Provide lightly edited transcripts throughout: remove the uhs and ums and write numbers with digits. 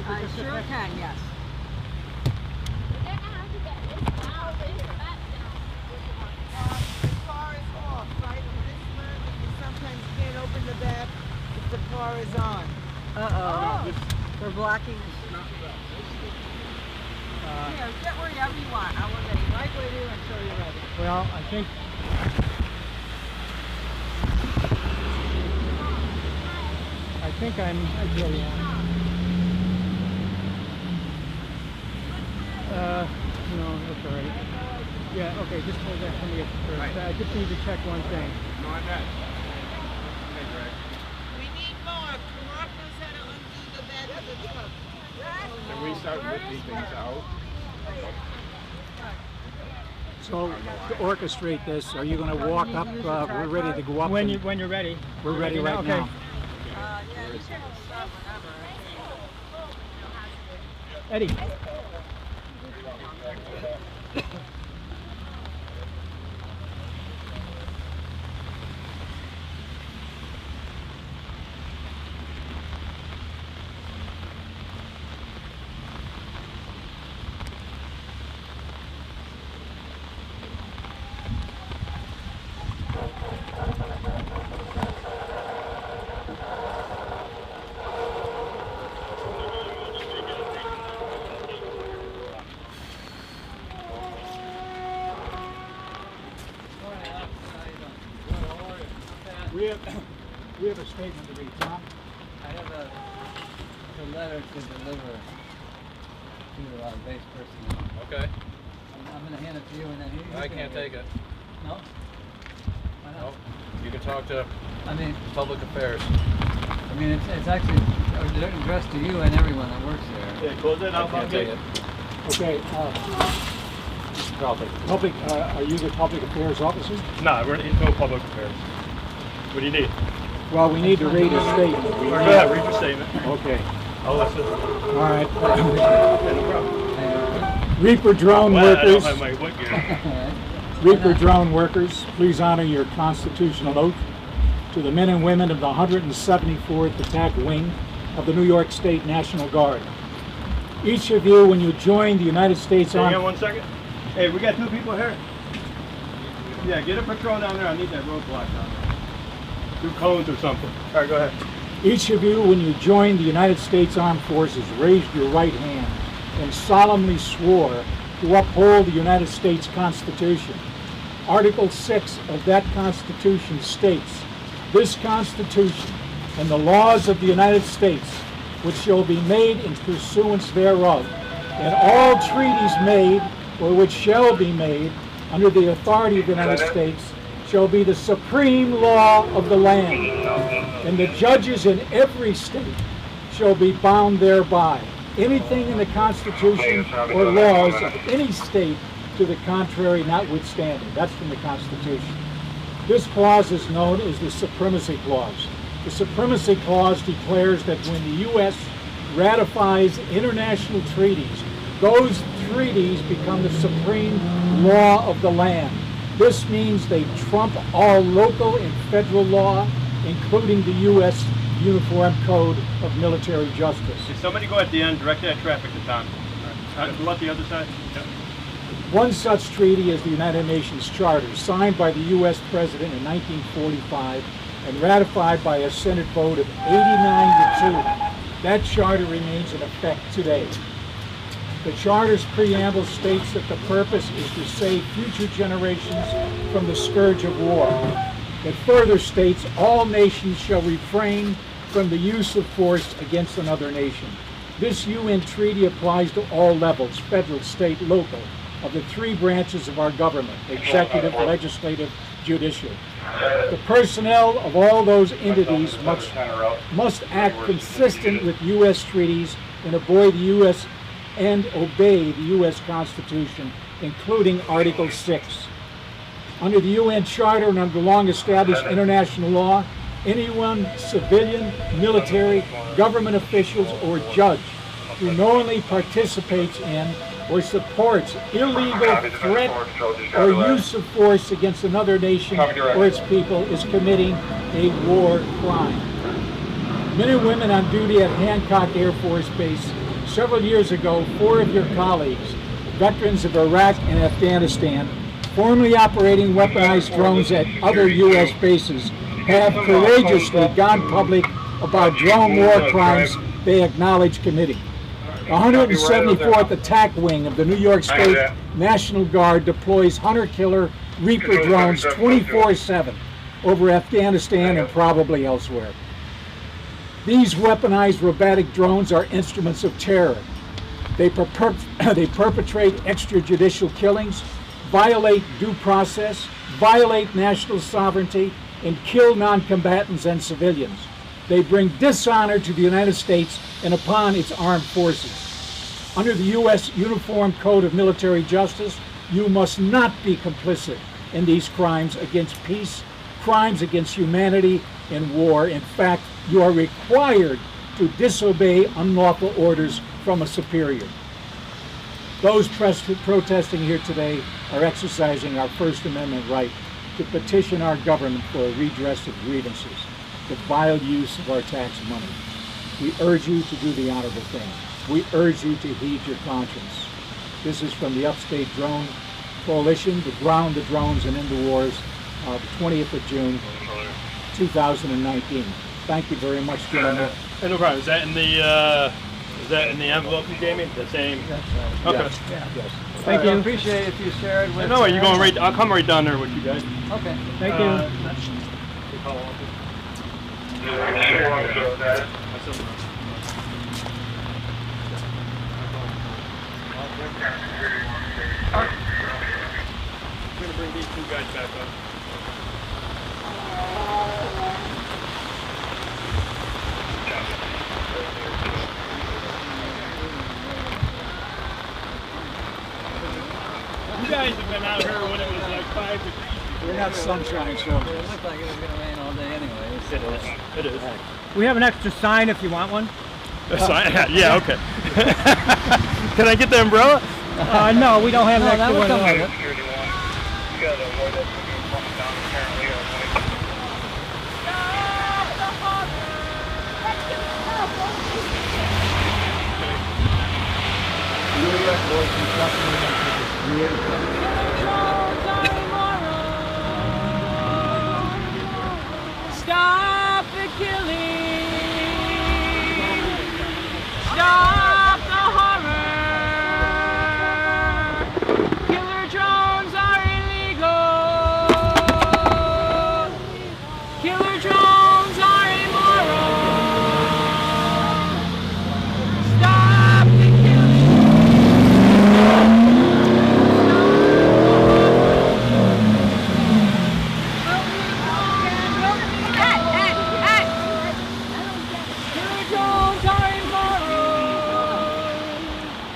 I sure can, yes. The car is off, right? On this one, you sometimes can't open the back if the car is on. Uh-oh. We're blocking. Here, get wherever you want. I will get right with you until you're ready. Well, I think I really am. No, that's all right. Yeah, okay, just hold that for me at first. Right. I just need to check one thing. No, I'm not. We need more. Mark knows how to undo the back of the truck. Can we start lifting things out? So, to orchestrate this, are you going to walk up? We're ready to go up. When you're ready. We're ready right okay. now. Yeah, you can stop whenever. Eddie. We have a statement to read, Tom. I have a letter to deliver to base personnel. Okay. I'm going to hand it to you and then you I can't take it. No? Why not? No. You can talk to I mean, public affairs. I mean, it's actually addressed to you and everyone that works there. Yeah, close it I up. can't take it. Okay, public, are you the public affairs officer? No, we're no public affairs. What do you need? Well, we need to read a statement. Go ahead, read your statement. Okay. I'll listen. All right. Yeah, no problem. Reaper drone Well, I don't workers. have my what gear. Reaper drone workers, please honor your constitutional oath to the men and women of the 174th Attack Wing of the New York State National Guard. Each of you, when you join the United States Hang on Army... 1 second. Hey, we got 2 people here. Yeah, get a patrol down there. I need that roadblock down there. 2 cones or something. All right, go ahead. Each of you, when you joined the United States Armed Forces, raised your right hand and solemnly swore to uphold the United States Constitution. Article 6 of that Constitution states, "This Constitution and the laws of the United States, which shall be made in pursuance thereof, and all treaties made or which shall be made under the authority of the United States, shall be the supreme law of the land, and the judges in every state shall be bound thereby. Anything in the Constitution or laws of any state to the contrary notwithstanding." That's from the Constitution. This clause is known as the Supremacy Clause. The Supremacy Clause declares that when the U.S. ratifies international treaties, those treaties become the supreme law of the land. This means they trump all local and federal law, including the U.S. Uniform Code of Military Justice. Can somebody go at the end, direct that traffic to Tom? Go out the other side. Yep. One such treaty is the United Nations Charter, signed by the U.S. President in 1945 and ratified by a Senate vote of 89-2. That charter remains in effect today. The Charter's preamble states that the purpose is to save future generations from the scourge of war. It further states all nations shall refrain from the use of force against another nation. This UN treaty applies to all levels, federal, state, local, of the 3 branches of our government, executive, legislative, judicial. The personnel of all those entities must act consistent with U.S. treaties and obey the U.S. Constitution, including Article 6. Under the UN Charter and under long-established international law, anyone, civilian, military, government officials, or judge who knowingly participates in or supports illegal threat or use of force against another nation or its people is committing a war crime. Men and women on duty at Hancock Airforce Base Several years ago, 4 of your colleagues, veterans of Iraq and Afghanistan, formerly operating weaponized drones at other U.S. bases, have courageously gone public about drone war crimes they acknowledge committing. The 174th Attack Wing of the New York State National Guard deploys hunter-killer Reaper drones 24/7 over Afghanistan and probably elsewhere. These weaponized robotic drones are instruments of terror. They perpetrate extrajudicial killings, violate due process, violate national sovereignty, and kill non-combatants and civilians. They bring dishonor to the United States and upon its armed forces. Under the U.S. Uniform Code of Military Justice, you must not be complicit in these crimes against peace, crimes against humanity, and war. In fact, you are required to disobey unlawful orders from a superior. Those protesting here today are exercising our First Amendment right to petition our government for a redress of grievances, the vile use of our tax money. We urge you to do the honorable thing. We urge you to heed your conscience. This is from the Upstate Drone Coalition, to ground the drones and end the wars, the 20th of June, 2019. Thank you very much, gentlemen. No problem. Is that in the envelope you gave me? The same? That's right. Okay. Yes. Yes. Thank you. I appreciate it if you share it with... No, you're going right... I'll come right down there with you guys. Okay. Thank you. I'm going to bring these 2 guys back up. You guys have been out here when it was like 5 degrees. We're not sunshine It soldiers. looked like it was going to rain all day anyway. It is. We have an extra sign if you want one. Yeah, okay. Can I get the umbrella? No, we don't have an No, that extra would one. come with it. Stop the killing! Stop the horror! Killer drones are illegal! Killer drones are immoral! Stop the killing! Killer drones are immoral!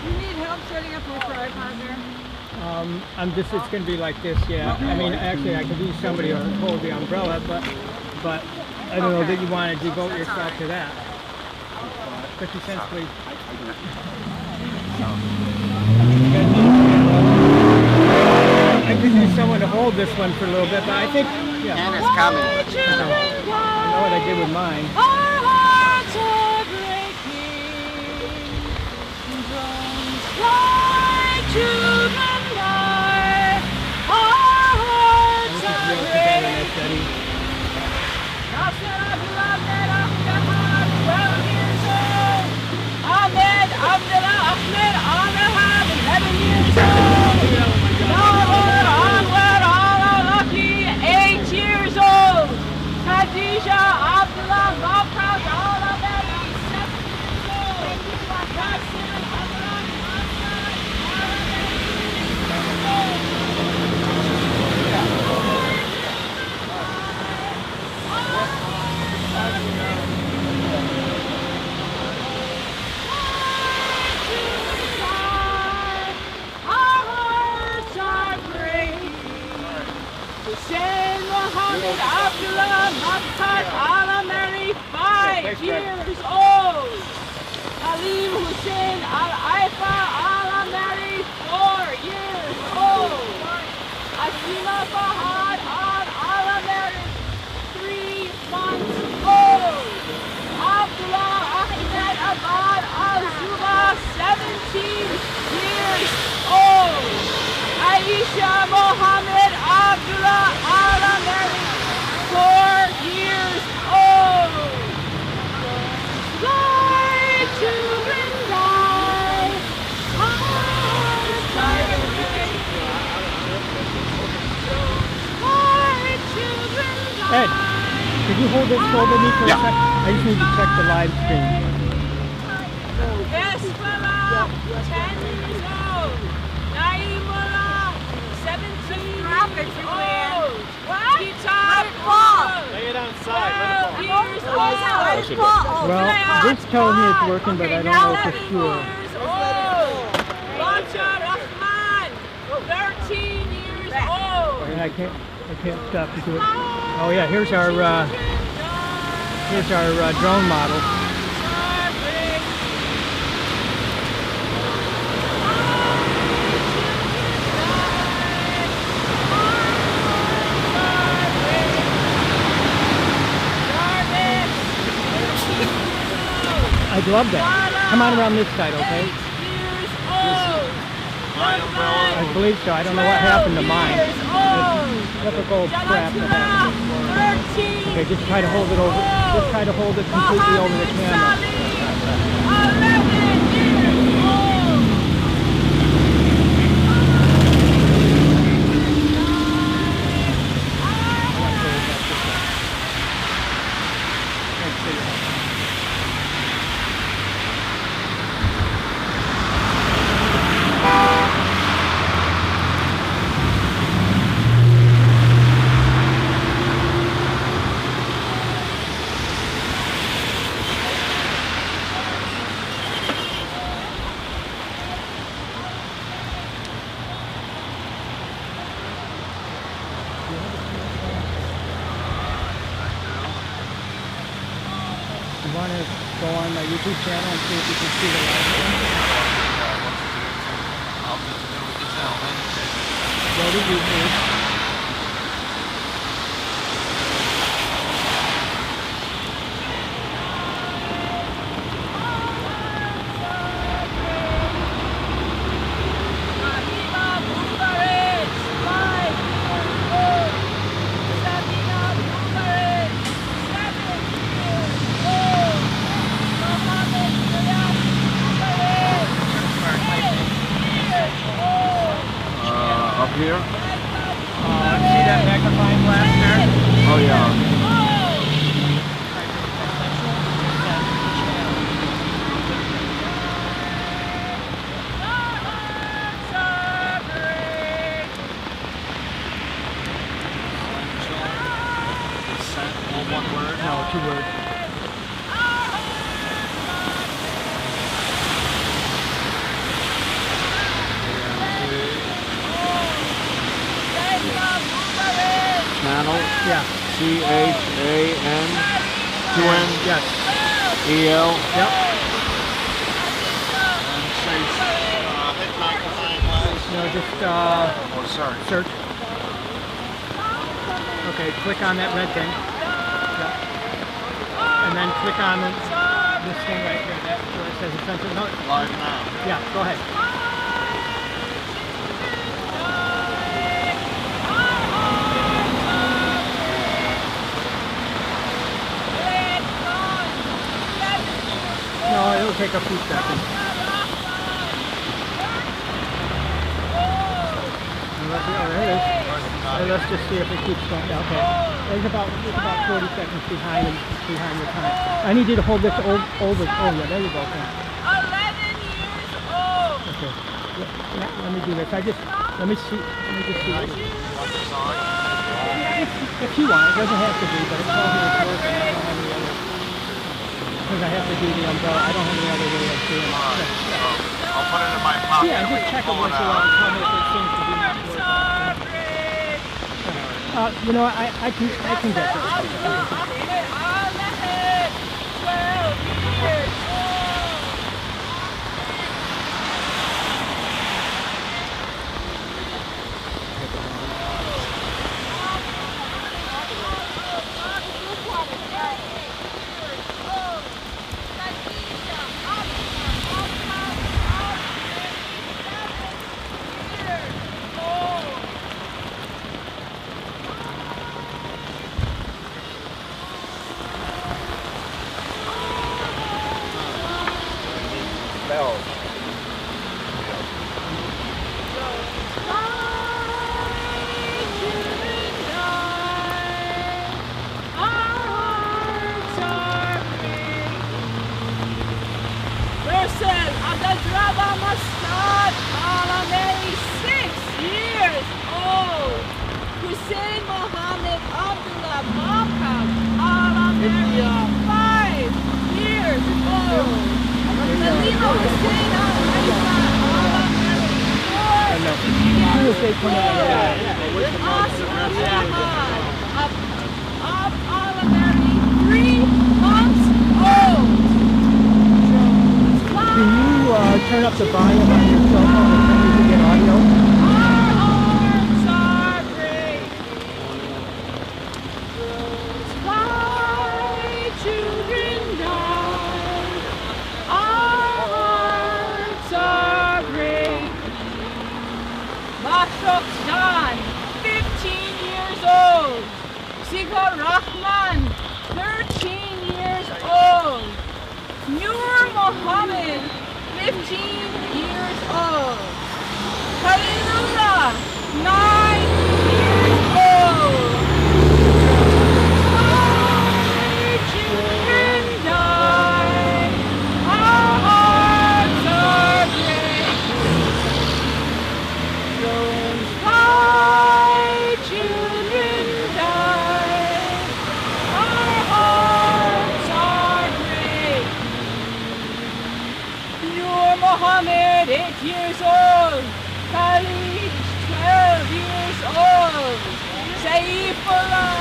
You need help setting up your tripod there? It's going to be like this, yeah. I mean, actually, I could use somebody to hold the umbrella, but I don't know that you want to devote yourself to that. 50 cents, please. I could use someone to hold this one for a little bit, but I think, yeah. Anna's coming. I know what I did with mine. Our hearts are breaking. Drones fly, children die. Our hearts are breaking. Ahmed, Abdullah, Ahmed, Ahmed, 11 years old. Nawar, Anwar, Allah, Lucky, 8 years old. Khadija, Abdullah, Mafraz, Allah, Baby, 7 years old. Yasir, Hamran, Hassan, our hearts are breaking. Hussein Mohammed Abdullah Maqsad Ala Mary, 5 years old. Halim Hussein Al Aifa Ala Mary, 4 years old. Asima Fahad Al Ala Mary, 3 months old. Abdullah Ahmed Abad Al Zuba, Ed, could you hold this over me for a Yeah. sec? I just need to check the live stream. Yes, fella, 10 years old. Naimola, 17 years old. What? Let it fall. Lay it outside. Let it 12 years old. Let it fall. Well, this tells me it's working, but I don't know for 11 sure. years old. Roger Rahman, 13 years old. And I can't stop to do it. Oh yeah, here's our drone model. I'd love that. Come on around this side, okay? I believe so. I don't know what happened to mine. Typical crap. Okay, just try to hold it over. Just try to hold it completely over the camera. 11 years old. You want to go on my YouTube channel and see if you can see the live stream? I'll just do with the gentleman. Go to YouTube. Up here? See that magnifying glass there? Oh yeah. No, 2 words. Channel? Yeah. C-H-A-N 2N Yes. E-L. Yep. No, just Oh, sorry. search. Okay, click on that red thing. Yep. And then click on this thing right here. That where it says essential. No. Live now. Yeah, go ahead. No, it'll take a few seconds. There it is. Let's just see if it keeps going. Yeah, okay. It's about 40 seconds behind the time. I need you to hold this over. Oh yeah, there you go. Okay. 11 years old. Okay. Yeah, let me do this. Let me just see. If you want, it doesn't have to be, but it's all here working. I don't have any other. Because I have to do the umbrella. I don't have any other way of doing it. I'll put it in my pocket. Yeah, just check it once in a while and tell me if it seems to be not working. You know, I can get this. 12 years old. Nasser Abdelrahman Mustad Alameri, 6 years old. Hussein Mohammed Abdullah Makab Alameri, 5 years old. Salima Hussein Al-Haifa Alameri, 4 years old. Asma Rahman Alameri, 3 months old. Can you turn up the volume on your cell phone and turn you to get audio? Our hearts are breaking. Why children die? Our hearts are breaking. Mashrok Jan, 15 years old. Sigar Rahman, 13 years old. Nur Mohammed, 15 years old. Khalilullah, 9 years old. Our children die. Our hearts are breaking. Don't fly, children die. Our hearts are breaking. Nur Mohammed, 8 years old. Khalid, 12 years old. Saifullah.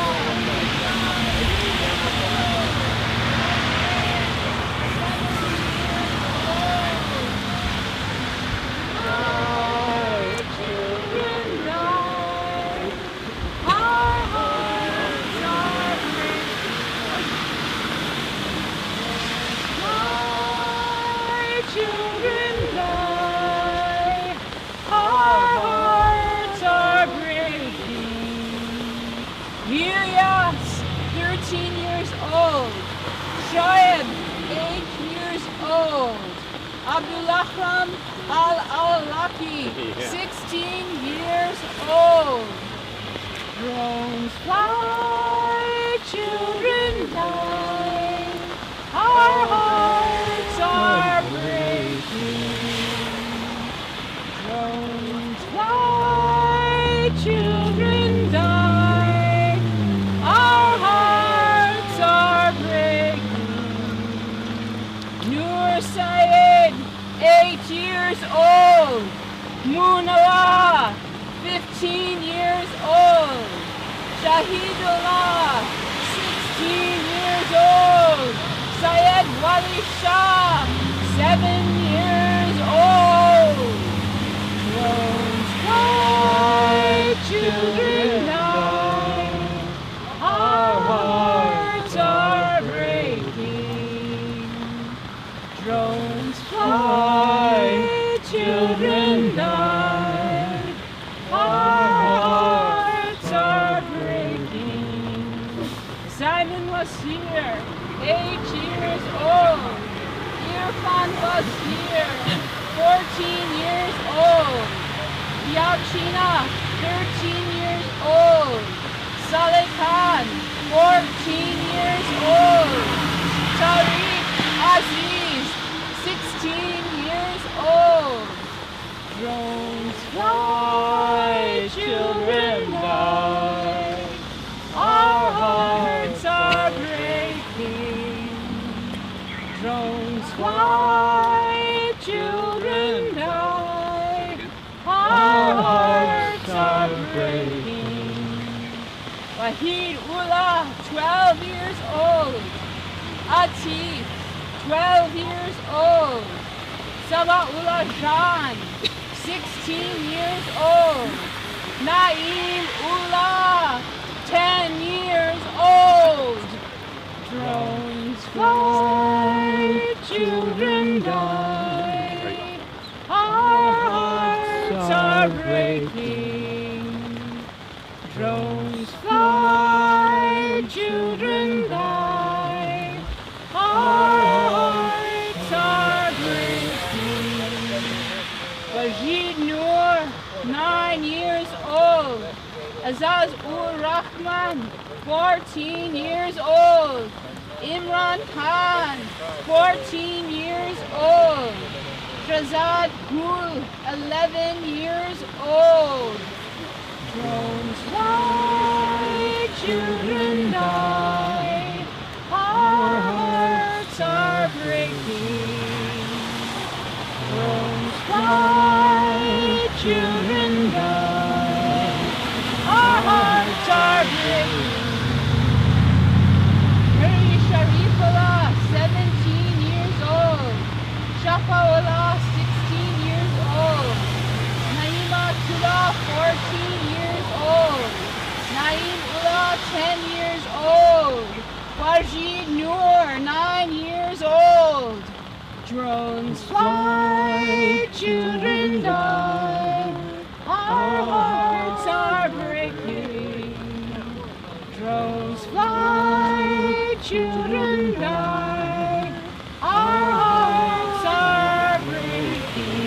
Children die. Our hearts are breaking. My children die. Our hearts are breaking. Ilyas, 13 years old. Shoaib, 8 years old. Abdullah Al-Awlaki, 16 years old. Drones fly, children die. Our hearts are breaking. Drones fly, children die. Our hearts are breaking. Nur Sayed, 8 years old. Munawar, 15 years old. Shahidullah, 16 years old. Syed Wali Shah, 7 years old. Drones fly, children die. Our hearts are breaking. Drones fly, children die. Our hearts are breaking. Simon was here, 8 years old. Irfan was here, 14 years old. Yachina, 13 years old. Saleh Khan, 14 years old. Tariq Aziz, 16 years old. Drones fly, children die. Our hearts are breaking. Drones fly, children die. Our hearts are breaking. Wahid Ullah, 12 years old. Atif, 12 years old. Sabaullah Jan, 16 years old. Naeem Ullah, 10 years old. Drones fly, children die. Our hearts are breaking. Drones fly, children die. Our hearts are breaking. Wajid Noor, 9 years old. Azaz ur Rahman, 14 years old. Imran Khan, 14 years old. Farazad Gul, 11 years old. Drones fly, children die, our hearts are breaking. Drones fly, children die, our hearts are breaking. Mary Sharifullah, 17 years old. Shafaullah, 16 years old. Naimatullah, 14 years old. Naimullah, 10 years old. Wajid Noor, 9 years old. Drones fly, children die, our hearts are breaking. Drones fly, children die, our hearts are breaking.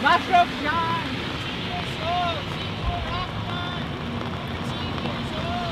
Mashraf Khan, 15 years old. Seymour Rahman, 13 years old.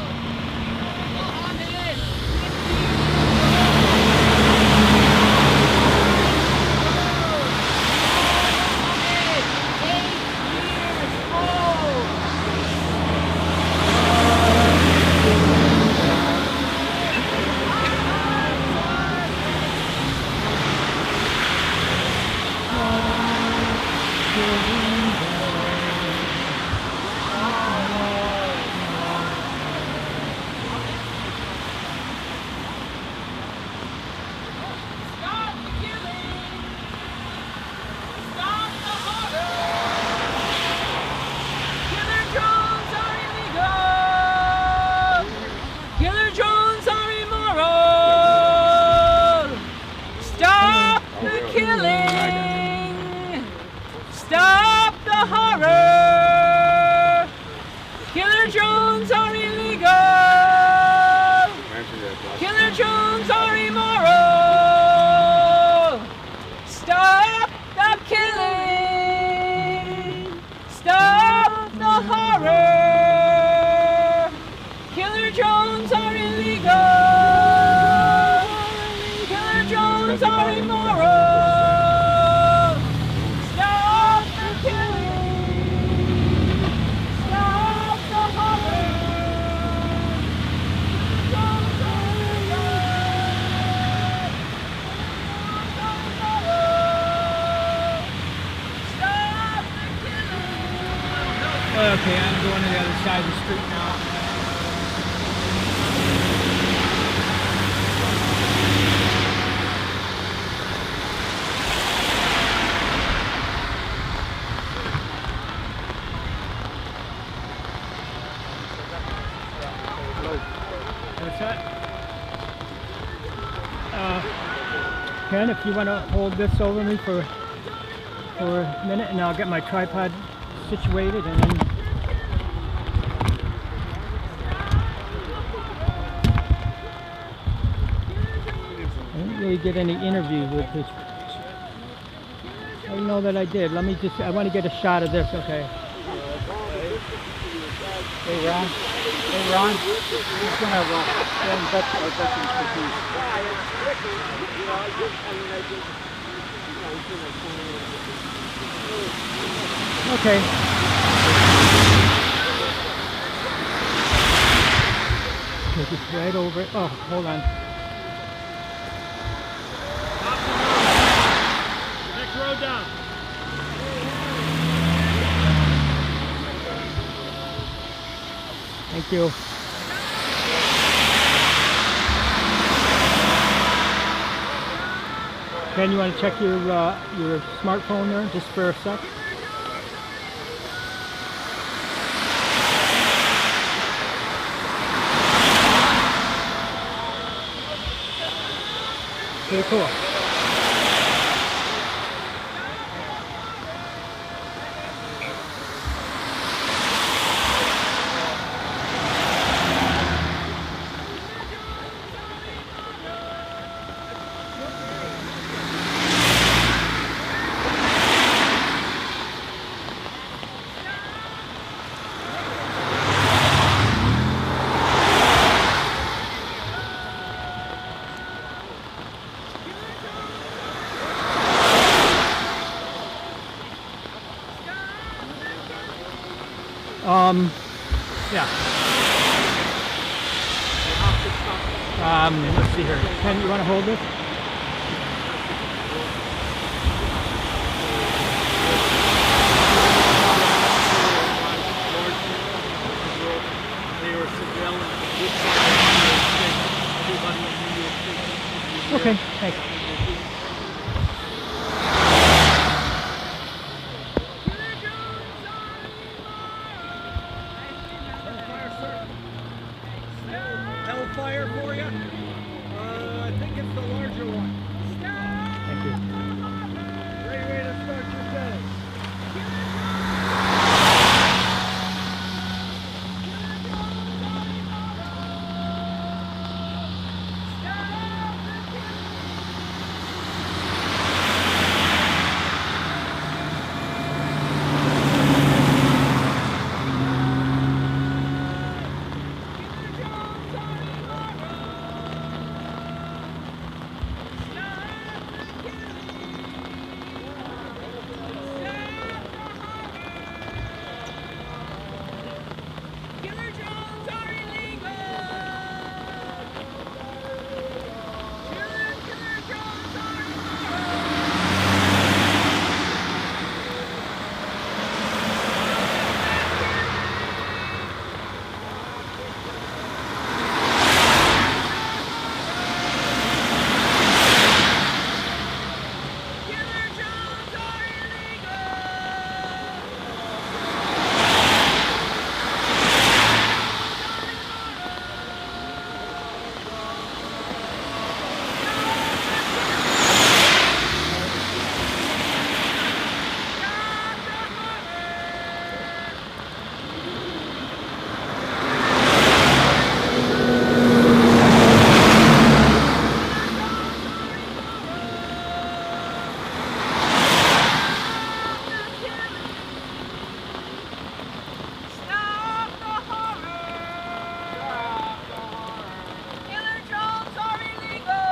Mohammed, Ken, if you want to hold this over me for a minute, and I'll get my tripod situated, and then I didn't really get any interview with this. I don't know that I did. Let me just, I want to get a shot of this, okay. Hey Ron, he's going to bet our veterans for peace. Okay. Take it right over it. Oh, hold on. Next road down. Thank you. Ken, you want to check your smartphone there just for a sec? Pretty cool. Yeah. Let's see here. Ken, you want to hold this? Okay, thanks. Hellfire for you? I think it's the larger one. Thank you. Ready to start your day.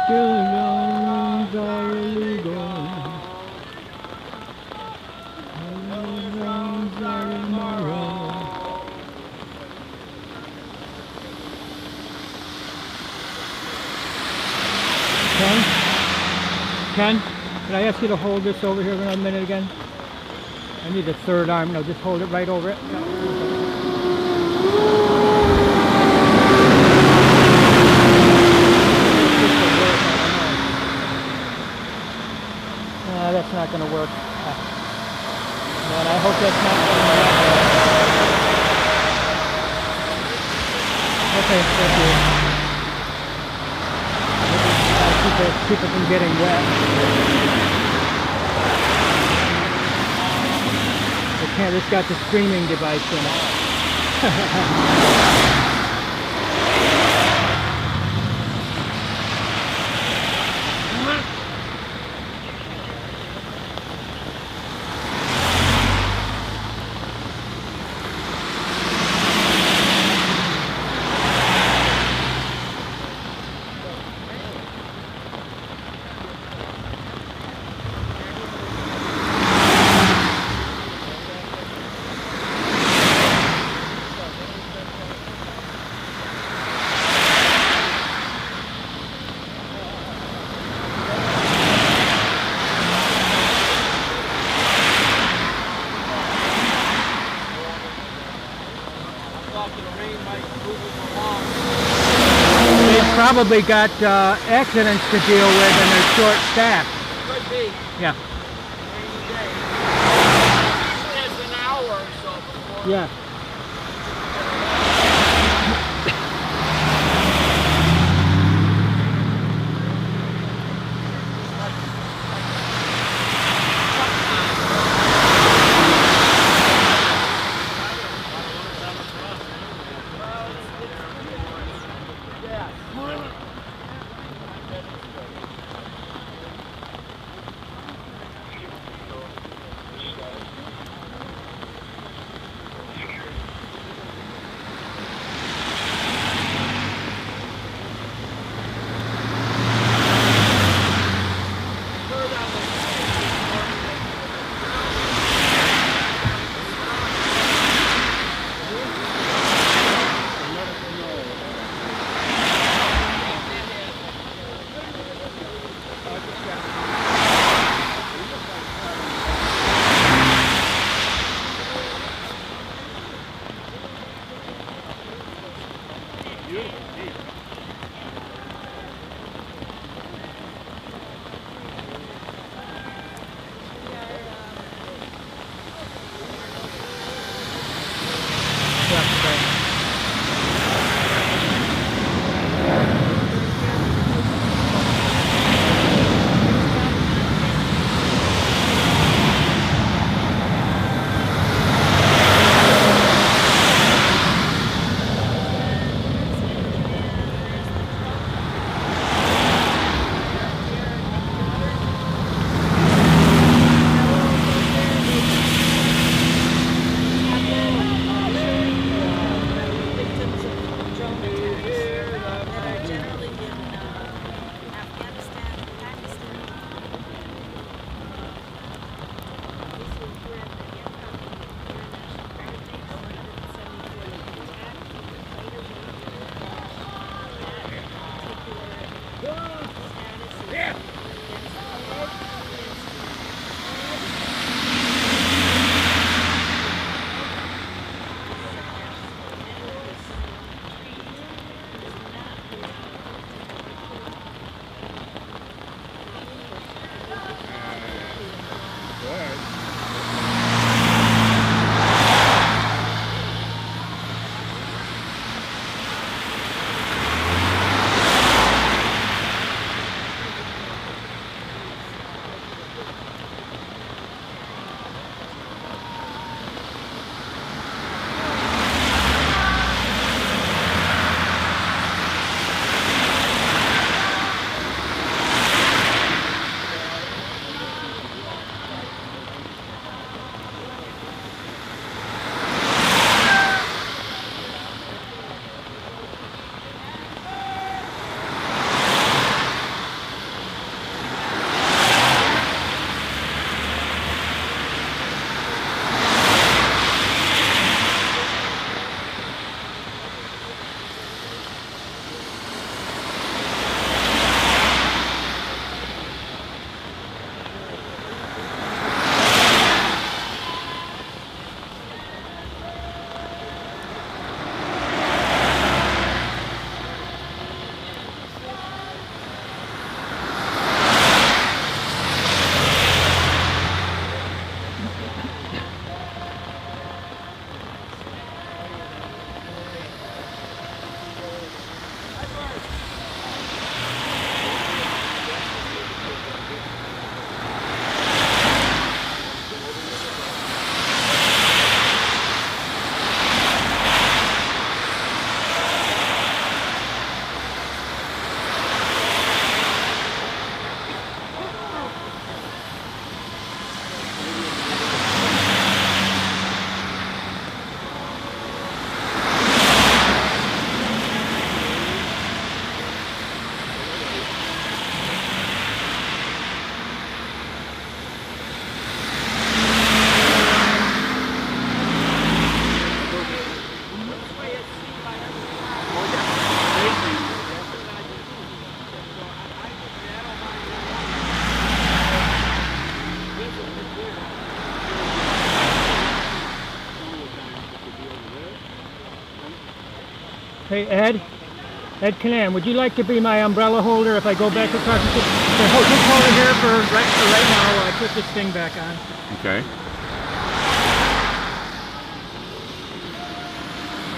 Drones are illegal. Drones are immoral. Ken, can I ask you to hold this over here for another minute again? I need a third arm. No, just hold it right over it. That's not going to work. Man, I hope that's not going to work. Okay, thank you. Keep it from getting wet. It's got the streaming device in it. Probably got accidents to deal with and they're short staffed. Could be. Yeah. Rainy day. Usually it's an hour or so before. Yeah. Hey, Ed Canan, would you like to be my umbrella holder if I go back across the just hold it here for right now while I put this thing back on. Okay.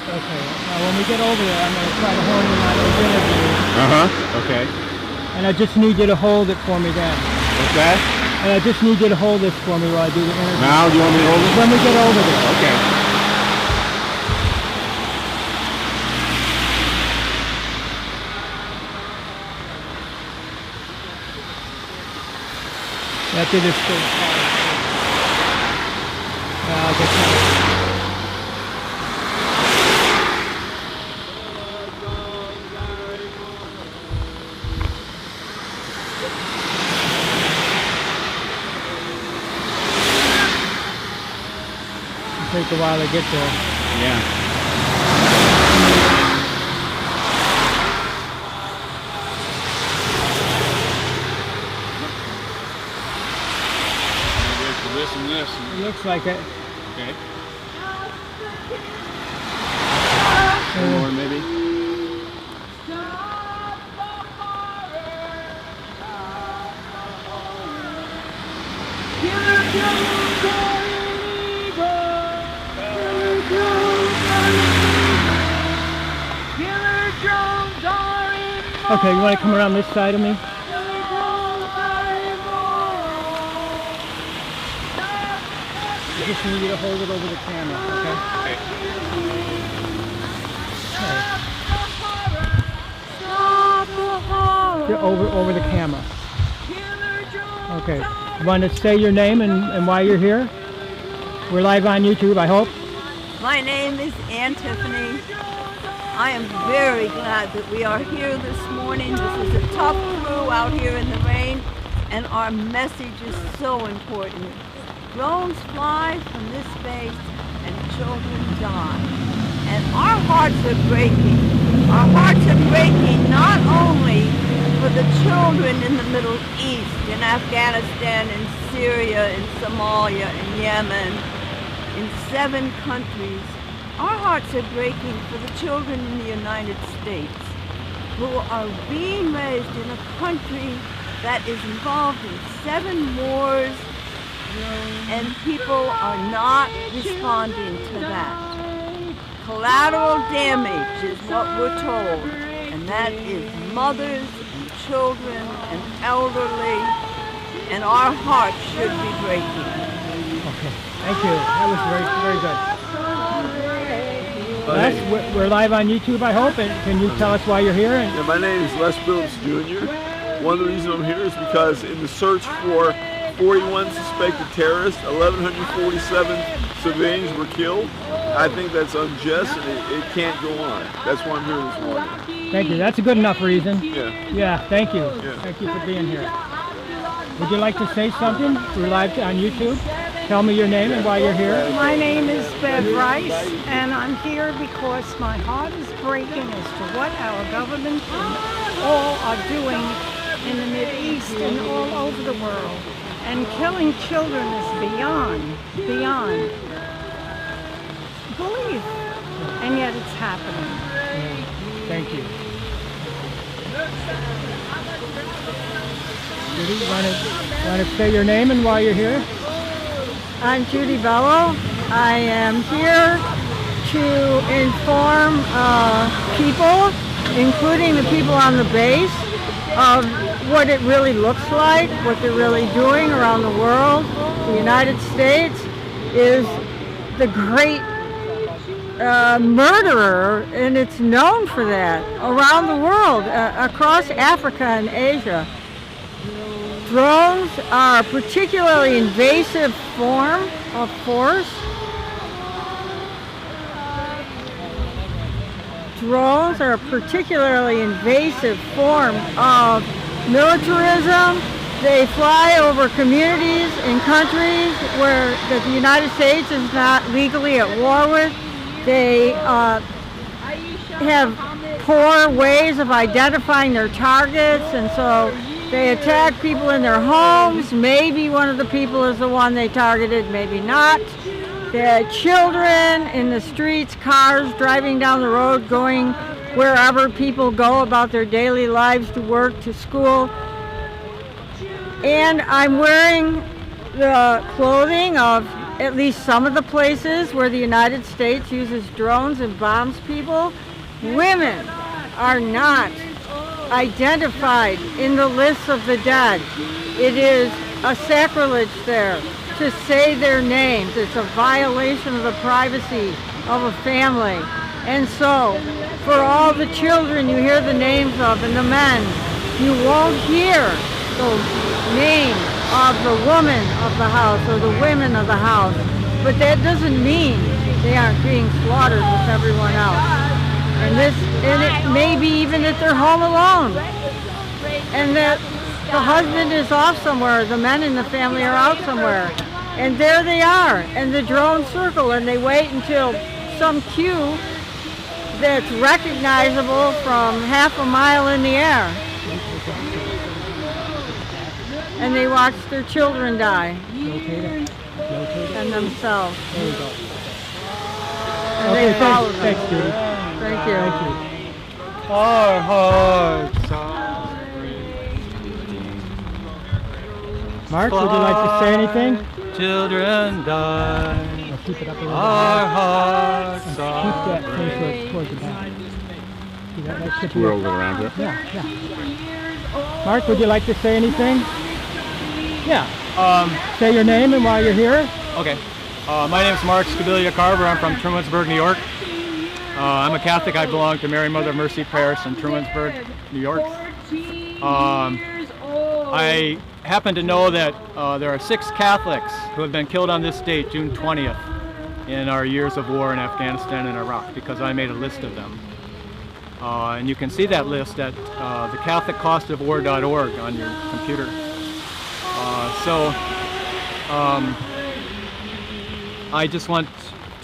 Okay, now when we get over there, I'm going to try to hone in on those interviews. Okay. And I just need you to hold it for me then. What's that? And I just need you to hold this for me while I do the interview. Now, do you want me to hold it? When we get over there. Okay. After this thing. I'll get It'll take a while to get there. Yeah. This and this. It looks like it. Okay. One more maybe. Okay, you want to come around this side of me? I just need you to hold it over the camera, okay? Okay. Over the camera. Okay. You want to say your name and why you're here? We're live on YouTube, I hope. My name is Ann Tiffany. I am very glad that we are here this morning. This is a tough crew out here in the rain, and our message is so important. Drones fly from this base and children die. And our hearts are breaking. Our hearts are breaking not only for the children in the Middle East, in Afghanistan, in Syria, in Somalia, in Yemen, in 7 countries. Our hearts are breaking for the children in the United States who are being raised in a country that is involved in 7 wars, and people are not responding to that. Collateral damage is what we're told, and that is mothers and children and elderly, and our hearts should be breaking. Okay, thank you. That was very, very good. Les, we're live on YouTube, I hope, and can you tell us why you're here? Yeah, my name is Les Phillips Jr. One of the reasons I'm here is because in the search for 41 suspected terrorists, 1,147 civilians were killed. I think that's unjust and it can't go on. That's why I'm here this morning. Thank you. That's a good enough reason. Yeah. Yeah, thank you. Yeah. Thank you for being here. Would you like to say something? We're live on YouTube. Tell me your name and why you're here. My name is Bev Rice, and I'm here because my heart is breaking as to what our government and all are doing in the Mideast and all over the world. And killing children is beyond belief, and yet it's happening. Thank you. Judy, want to say your name and why you're here? I'm Judy Bello. I am here to inform people, including the people on the base, of what it really looks like, what they're really doing around the world. The United States is the great murderer, and it's known for that around the world, across Africa and Asia. Drones are a particularly invasive form of force. Drones are a particularly invasive form of militarism. They fly over communities in countries where that the United States is not legally at war with. They have poor ways of identifying their targets, and so they attack people in their homes. Maybe one of the people is the one they targeted, maybe not. There are children in the streets, cars driving down the road, going wherever people go about their daily lives, to work, to school. And I'm wearing the clothing of at least some of the places where the United States uses drones and bombs people. Women are not identified in the lists of the dead. It is a sacrilege there to say their names. It's a violation of the privacy of a family. And so, for all the children you hear the names of and the men, you won't hear the name of the woman of the house or the women of the house. But that doesn't mean they aren't being slaughtered with everyone else. And it may be even that they're home alone, and that the husband is off somewhere, the men in the family are out somewhere, and there they are, and the drones circle, and they wait until some cue that's recognizable from half a mile in the air, and they watch their children die, and themselves. And Okay, they follow them. thanks, Judy. Thank you. Thank you. Our hearts are breaking. Mark, would you like to say anything? Children die. Well, keep it up a little Our bit. hearts Keep are that face towards the back. See that should be Roll it around here. Yeah. Mark, would you like to say anything? Yeah. Say your name and why you're here. Okay. My name is Mark Scabilia Carver. I'm from Trumansburg, New York. I'm a Catholic. I belong to Mary Mother of Mercy Parish in Trumansburg, New York. I happen to know that there are 6 Catholics who have been killed on this date, June 20th, in our years of war in Afghanistan and Iraq, because I made a list of them. And you can see that list at thecatholicostofwar.org on your computer. I just want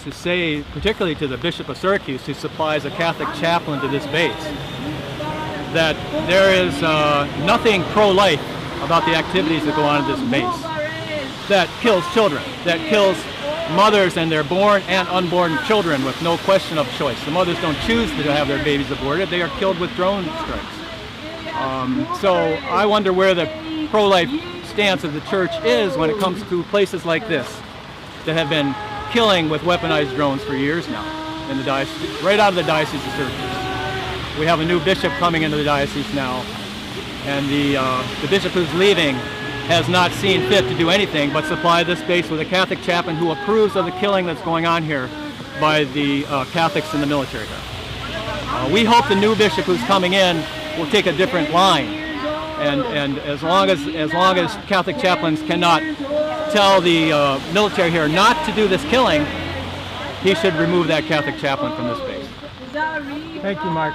to say, particularly to the Bishop of Syracuse, who supplies a Catholic chaplain to this base, that there is nothing pro-life about the activities that go on at this base. That kills children, that kills mothers and their born and unborn children with no question of choice. The mothers don't choose to have their babies aborted, they are killed with drone strikes. So I wonder where the pro-life stance of the church is when it comes to places like this that have been killing with weaponized drones for years now in the diocese, right out of the Diocese of Syracuse. We have a new bishop coming into the diocese now, and the bishop who's leaving has not seen fit to do anything but supply this base with a Catholic chaplain who approves of the killing that's going on here by the Catholics in the military. We hope the new bishop who's coming in will take a different line, and as long as Catholic chaplains cannot tell the military here not to do this killing, he should remove that Catholic chaplain from this base. Thank you, Mark.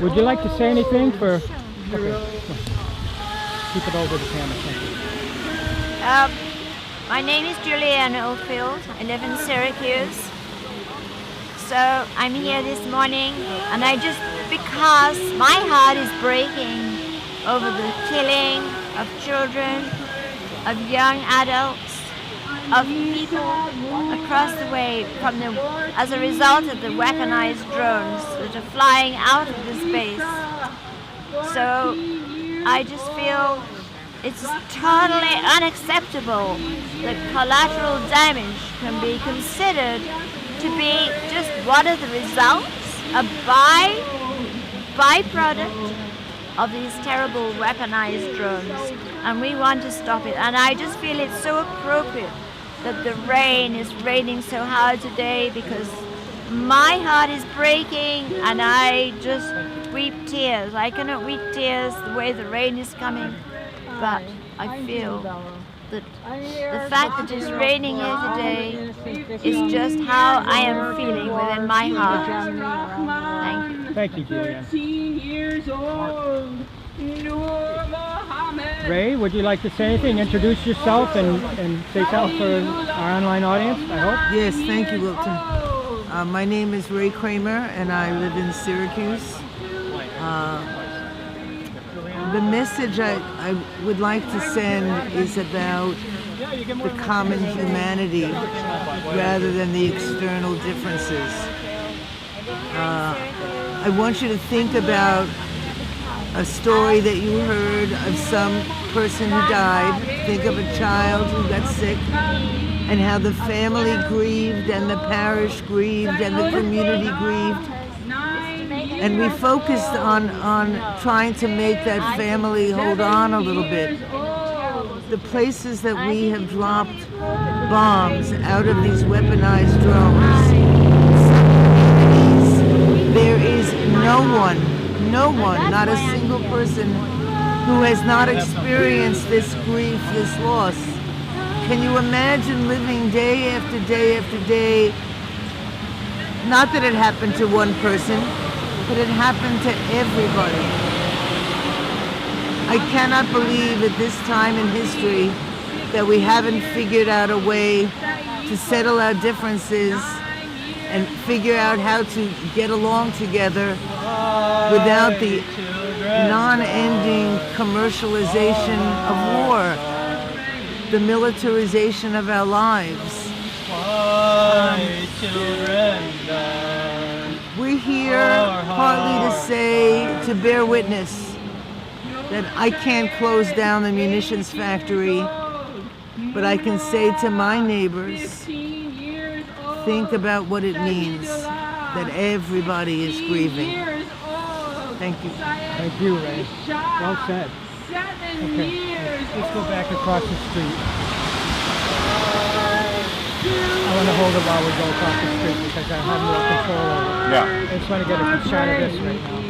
Would you like to say anything for? Okay. Keep it over the camera. Thank you. My name is Julianne Oldfield. I live in Syracuse. So I'm here this morning, and because my heart is breaking over the killing of children, of young adults, of people across the way as a result of the weaponized drones that are flying out of this base. So I just feel it's totally unacceptable that collateral damage can be considered to be just one of the results, a byproduct of these terrible weaponized drones. And we want to stop it. And I just feel it's so appropriate that the rain is raining so hard today, because my heart is breaking and I just weep tears. I cannot weep tears the way the rain is coming, but I feel that the fact that it's raining here today is just how I am feeling within my heart. Thank you. Thank you, Julianne. Ray, would you like to say anything? Introduce yourself and say something for our online audience, I hope. Yes, thank you, Wilton. My name is Ray Kramer, and I live in Syracuse. The message I would like to send is about the common humanity rather than the external differences. I want you to think about a story that you heard of some person who died. Think of a child who got sick, and how the family grieved and the parish grieved and the community grieved. And we focused on trying to make that family hold on a little bit. The places that we have dropped bombs out of these weaponized drones, there is no one, not a single person who has not experienced this grief, this loss. Can you imagine living day after day after day? Not that it happened to one person, but it happened to everybody. I cannot believe at this time in history that we haven't figured out a way to settle our differences and figure out how to get along together without the non-ending commercialization of war, the militarization of our lives. We're here partly to say, to bear witness that I can't close down the munitions factory, but I can say to my neighbors, think about what it means that everybody is grieving. Thank you. Thank you, Ray. Well said. Okay, let's go back across the street. I want to hold it while we go across the street because I have more control over it. Yeah. I just want to get a shot of this right now.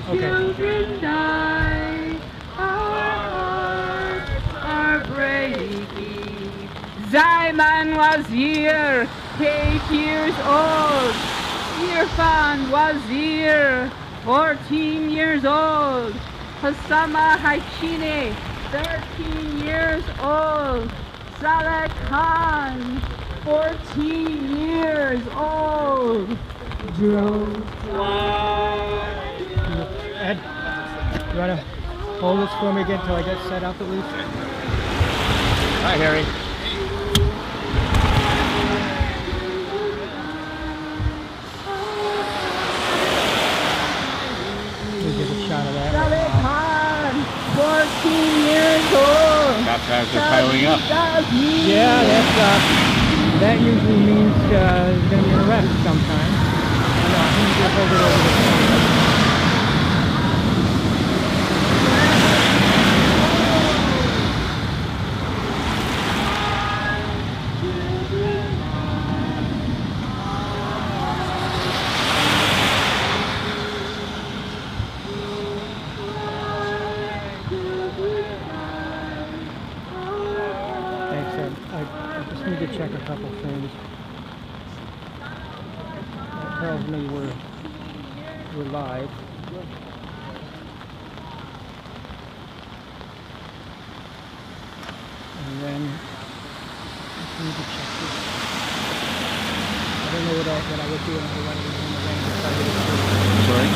Children die, our hearts are breaking. Zayman was here, 8 years old. Irfan was here, 14 years old. Hassama Haichine, 13 years old. Saleh Khan, 14 years old. Drone fly. Ed, you want to hold this for me again until I get set up at least? Hi, Harry. We'll give it years old. Baptized are piling up. Yeah, that usually means there's going to be an arrest sometime. And we'll hold it over the phone. I just need to check a couple things. That tells me we're live. And then I just need to check this. I don't know what I would do if I was in the rain. Sorry?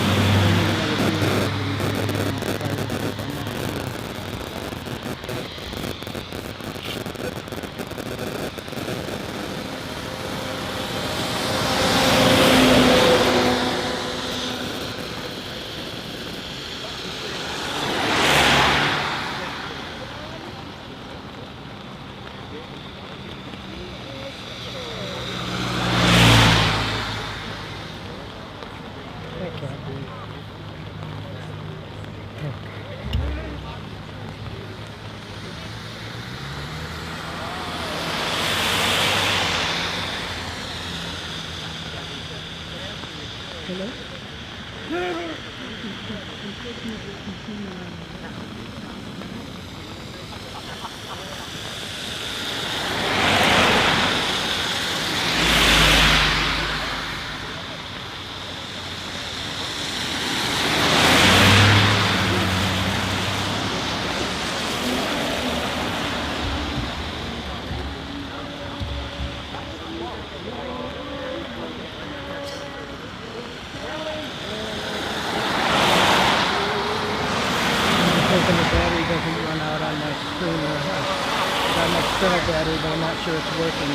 Hoping the battery doesn't run out on my screen. I've got an external battery, but I'm not sure it's working.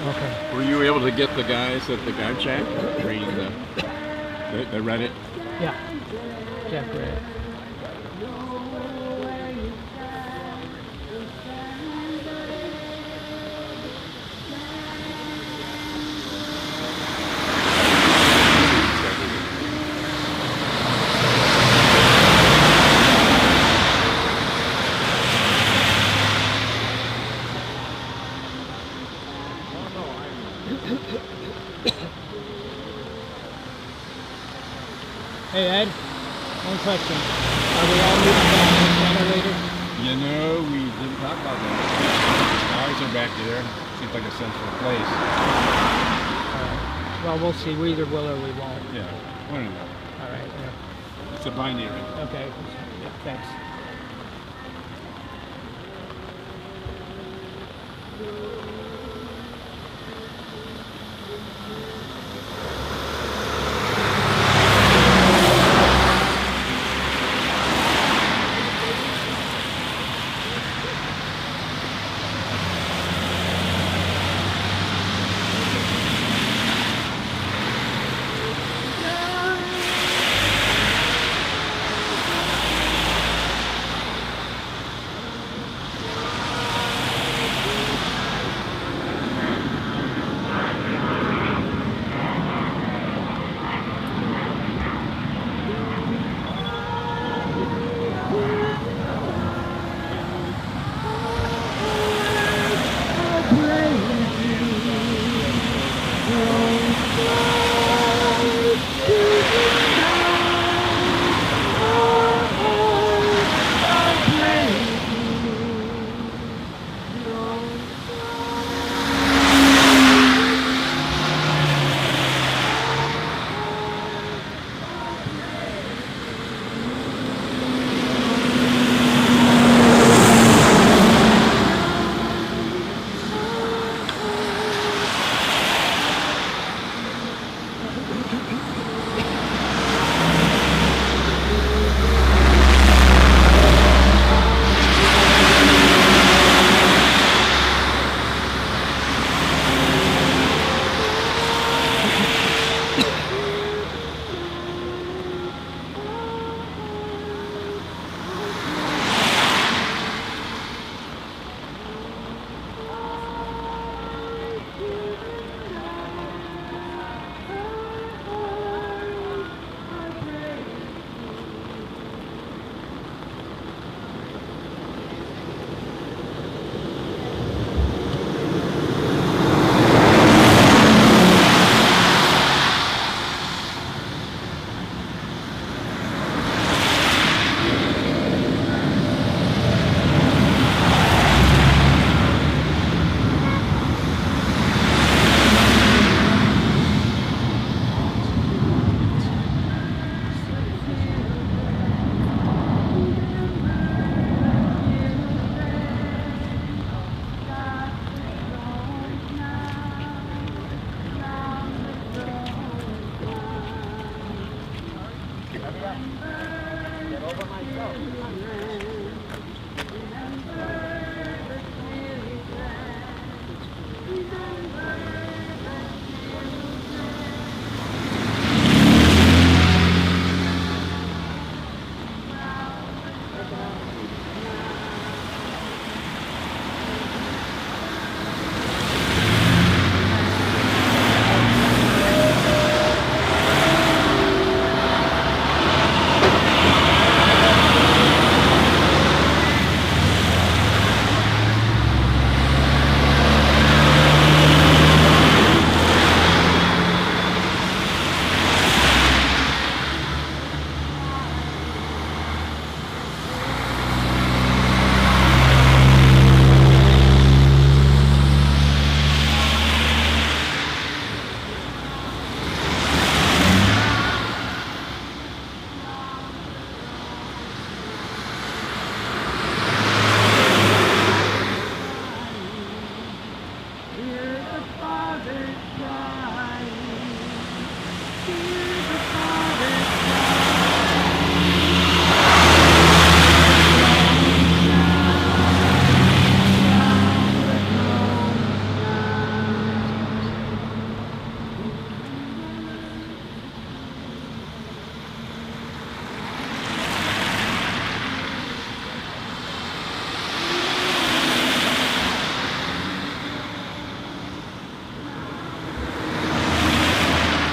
Okay. Were you able to get the guys at the guide chat reading the Reddit? Yeah. Jack read it. Hey Ed, one question. Are we all moving back to the center later? You know, we didn't talk about that. Ours are back there. Seems like a central place. Well, we'll see. We either will or we won't. Yeah, one of them. All right. Yeah. It's a binary. Okay. Yeah, thanks.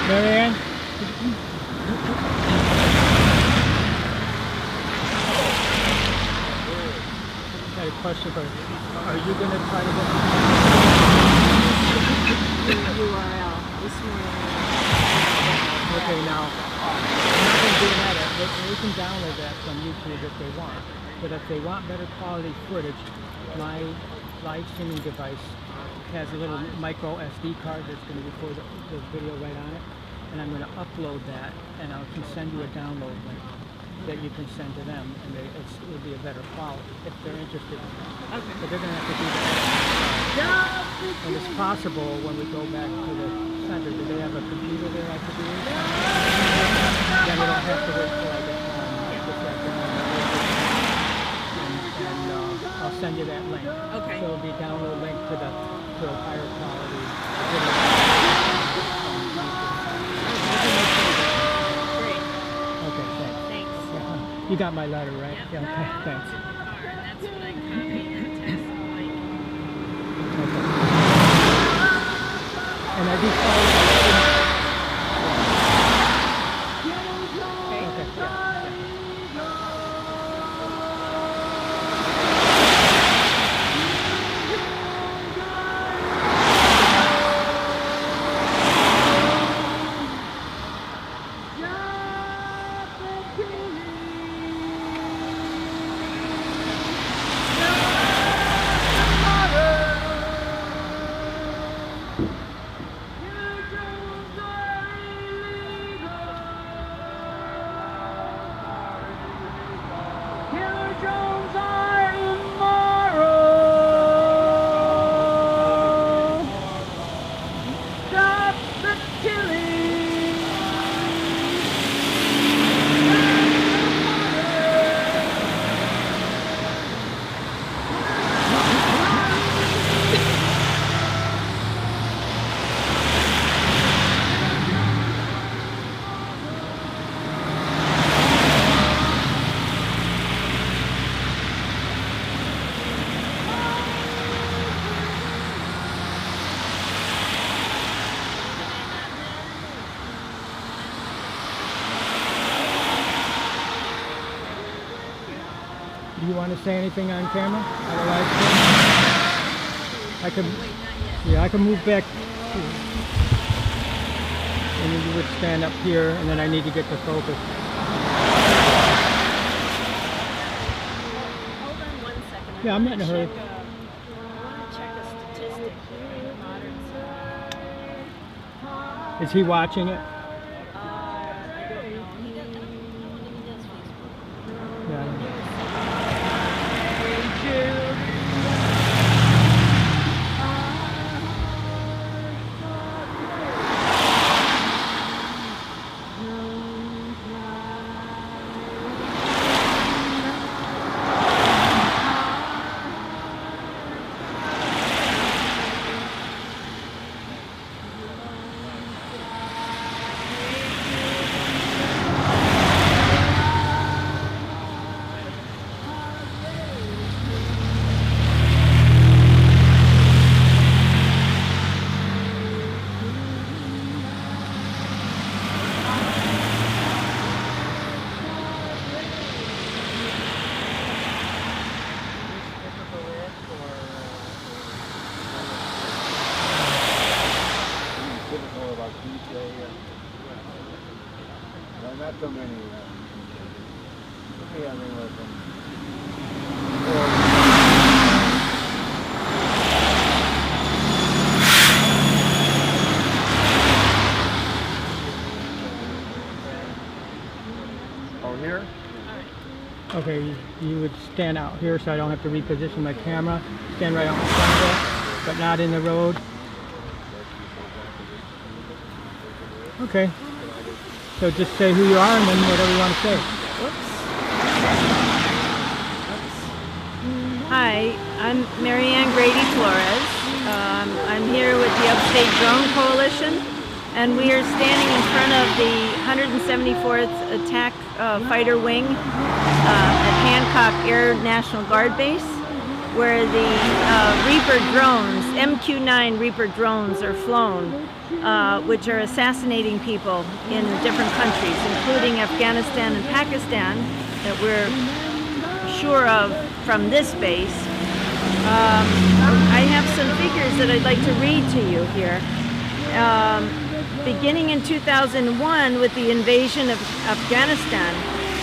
Marianne? I had a question for you. Are you going to try to look URL this morning. Okay, now, I'm not going to do that. They can download that from YouTube if they want. But if they want better quality footage, my live streaming device has a little micro SD card that's going to record the video right on it. And I'm going to upload that, and I can send you a download link that you can send to them, and it'll be a better quality if they're interested in that. Okay. But they're going to have to do that. And it's possible when we go back to the center, do they have a computer there I could use? Then we don't have to wait till I get home this afternoon. And I'll send you that link. Okay. So it'll be a download link to a higher quality video. Okay, thanks. Thanks. You got my letter, right? Yeah, okay, thanks. That's what I copied and tested. And I do follow. Okay, yeah. Do you want to say anything on camera? I can move back here. And then you would stand up here, and then I need to get the focus. Hold on 1 second. Yeah, I'm not in a hurry. I want to check a statistic here in modern science. Is he watching it? I don't know. He does Facebook. Yeah. Not so many. Yeah, anywhere from. Oh, here? Okay, you would stand out here so I don't have to reposition my camera. Stand right out in front of it, but not in the road. Okay. So just say who you are and then whatever you want to say. Hi, I'm Marianne Grady Flores. I'm here with the Upstate Drone Coalition, and we are standing in front of the 174th Attack Fighter Wing at Hancock Air National Guard Base. where the Reaper drones, MQ-9 Reaper drones are flown, which are assassinating people in different countries, including Afghanistan and Pakistan, that we're sure of from this base. I have some figures that I'd like to read to you here. Beginning in 2001 with the invasion of Afghanistan,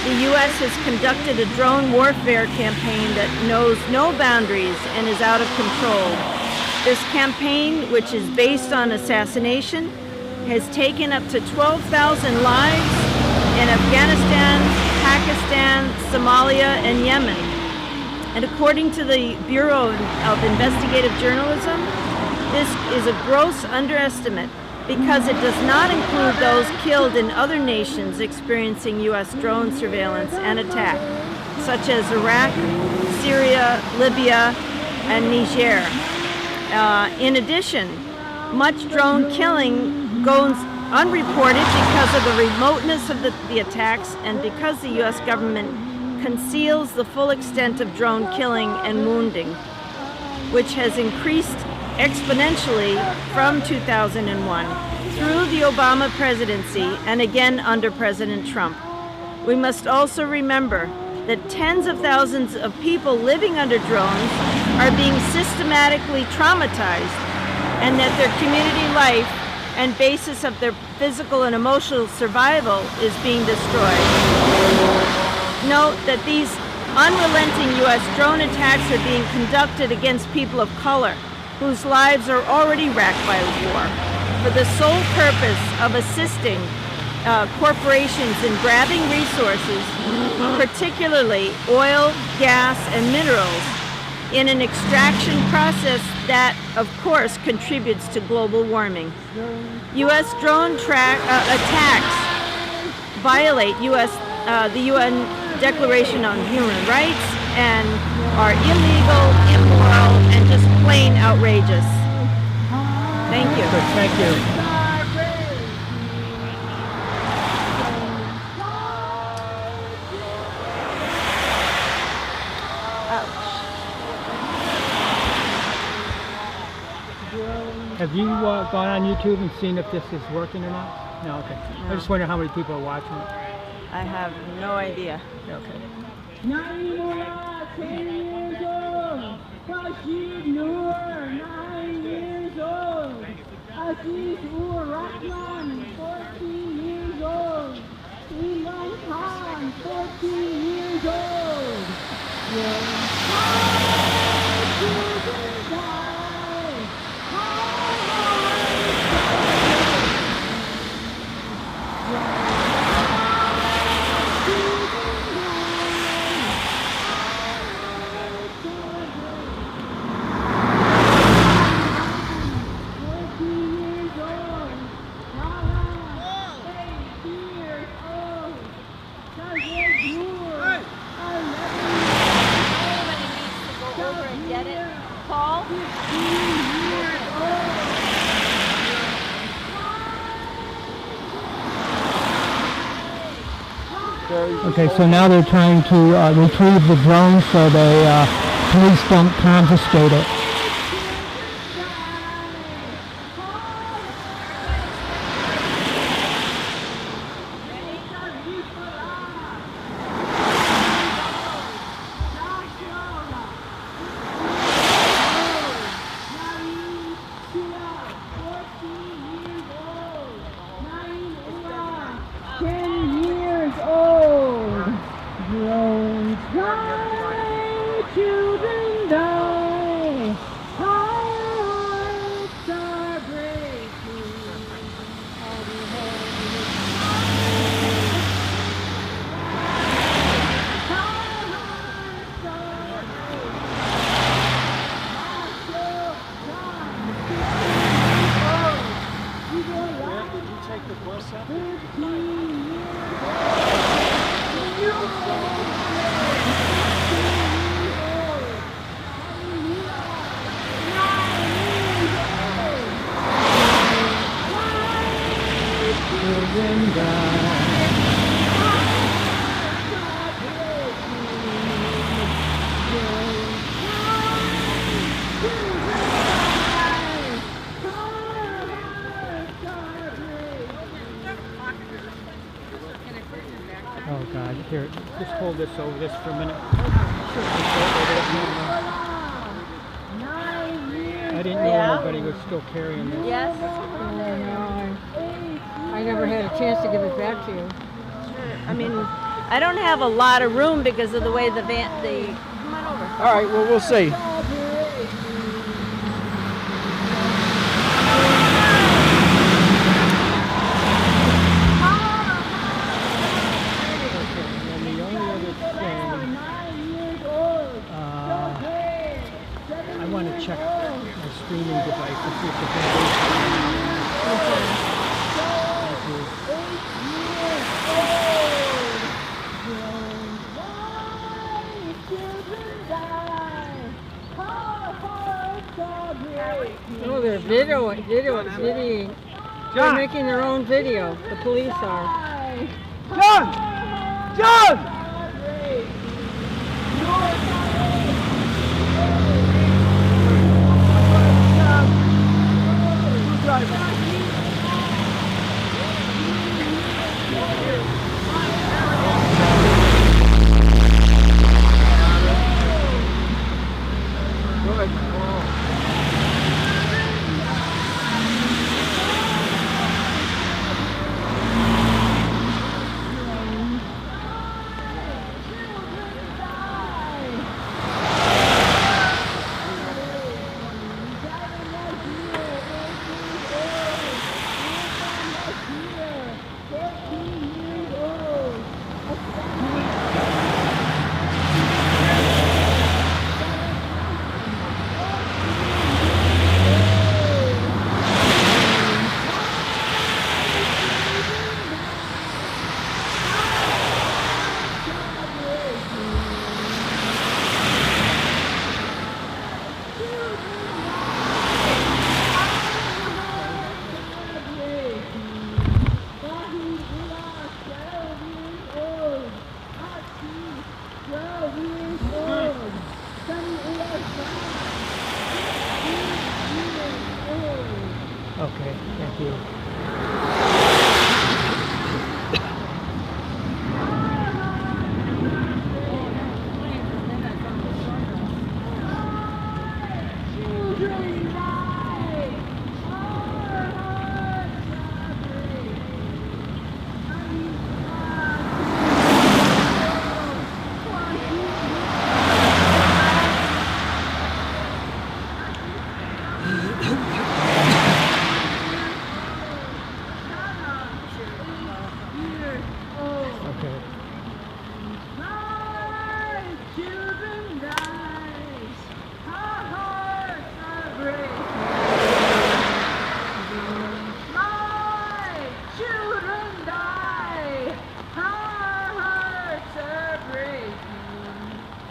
the U.S. has conducted a drone warfare campaign that knows no boundaries and is out of control. This campaign, which is based on assassination, has taken up to 12,000 lives in Afghanistan, Pakistan, Somalia, and Yemen. And according to the Bureau of Investigative Journalism, this is a gross underestimate because it does not include those killed in other nations experiencing U.S. drone surveillance and attack, such as Iraq, Syria, Libya, and Niger. In addition, much drone killing goes unreported because of the remoteness of the attacks and because the U.S. government conceals the full extent of drone killing and wounding, which has increased exponentially from 2001 through the Obama presidency and again under President Trump. We must also remember that tens of thousands of people living under drones are being systematically traumatized and that their community life and basis of their physical and emotional survival is being destroyed. Note that these unrelenting U.S. drone attacks are being conducted against people of color whose lives are already racked by war, for the sole purpose of assisting corporations in grabbing resources, particularly oil, gas, and minerals, in an extraction process that, of course, contributes to global warming. U.S. drone attacks violate the UN Declaration on Human Rights and are illegal, immoral, and just plain outrageous. Thank you. Thank you. Have you gone on YouTube and seen if this is working or not? No, okay. No. I just wonder how many people are watching it. I have no idea. Okay. 9 years old. Rashid Noor, 9 years old. Aziz Ur Rahman, 14 years old. Imran Khan, 14 years old. Okay, so now they're trying to retrieve the drone so the police don't confiscate it. Oh God, here, just hold this over this for a minute. I didn't know anybody was still carrying this. Yes. I never had a chance to give it back to you. I mean, I don't have a lot of room because of the way the come on over. All right, well, we'll see. And the only other thing, I want to check my streaming device to see if the foundation. Oh, they're videoing. They're making their own video. The police are. John! John! Okay, thank you.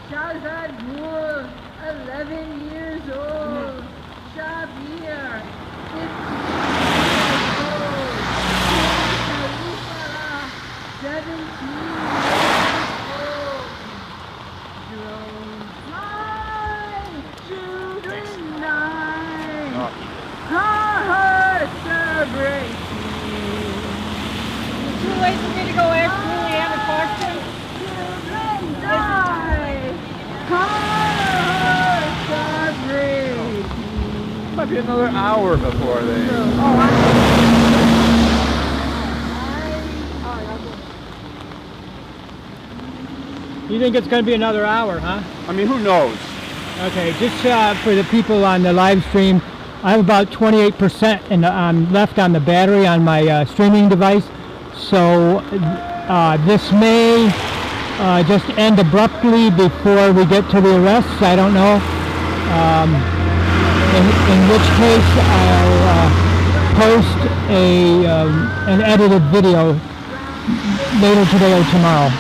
Shahzad Moore, 11 years old. Shabir, 15 years old. Sharifah, 17 years old. Drones fly, children die. Our hearts are breaking. Too late for me to go actually have a question? Children die. Hearts are breaking. Might be another hour before they. You think it's going to be another hour, huh? I mean, who knows? Okay, just for the people on the live stream, I have about 28% left on the battery on my streaming device. So this may just end abruptly before we get to the arrests. I don't know. In which case I'll post an edited video later today or tomorrow.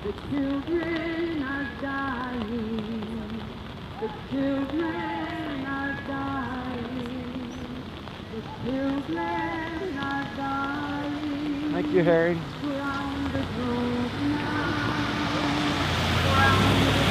The children are dying. The children are dying. The children are dying. Thank you, Harry. Ground the drone now. Ground the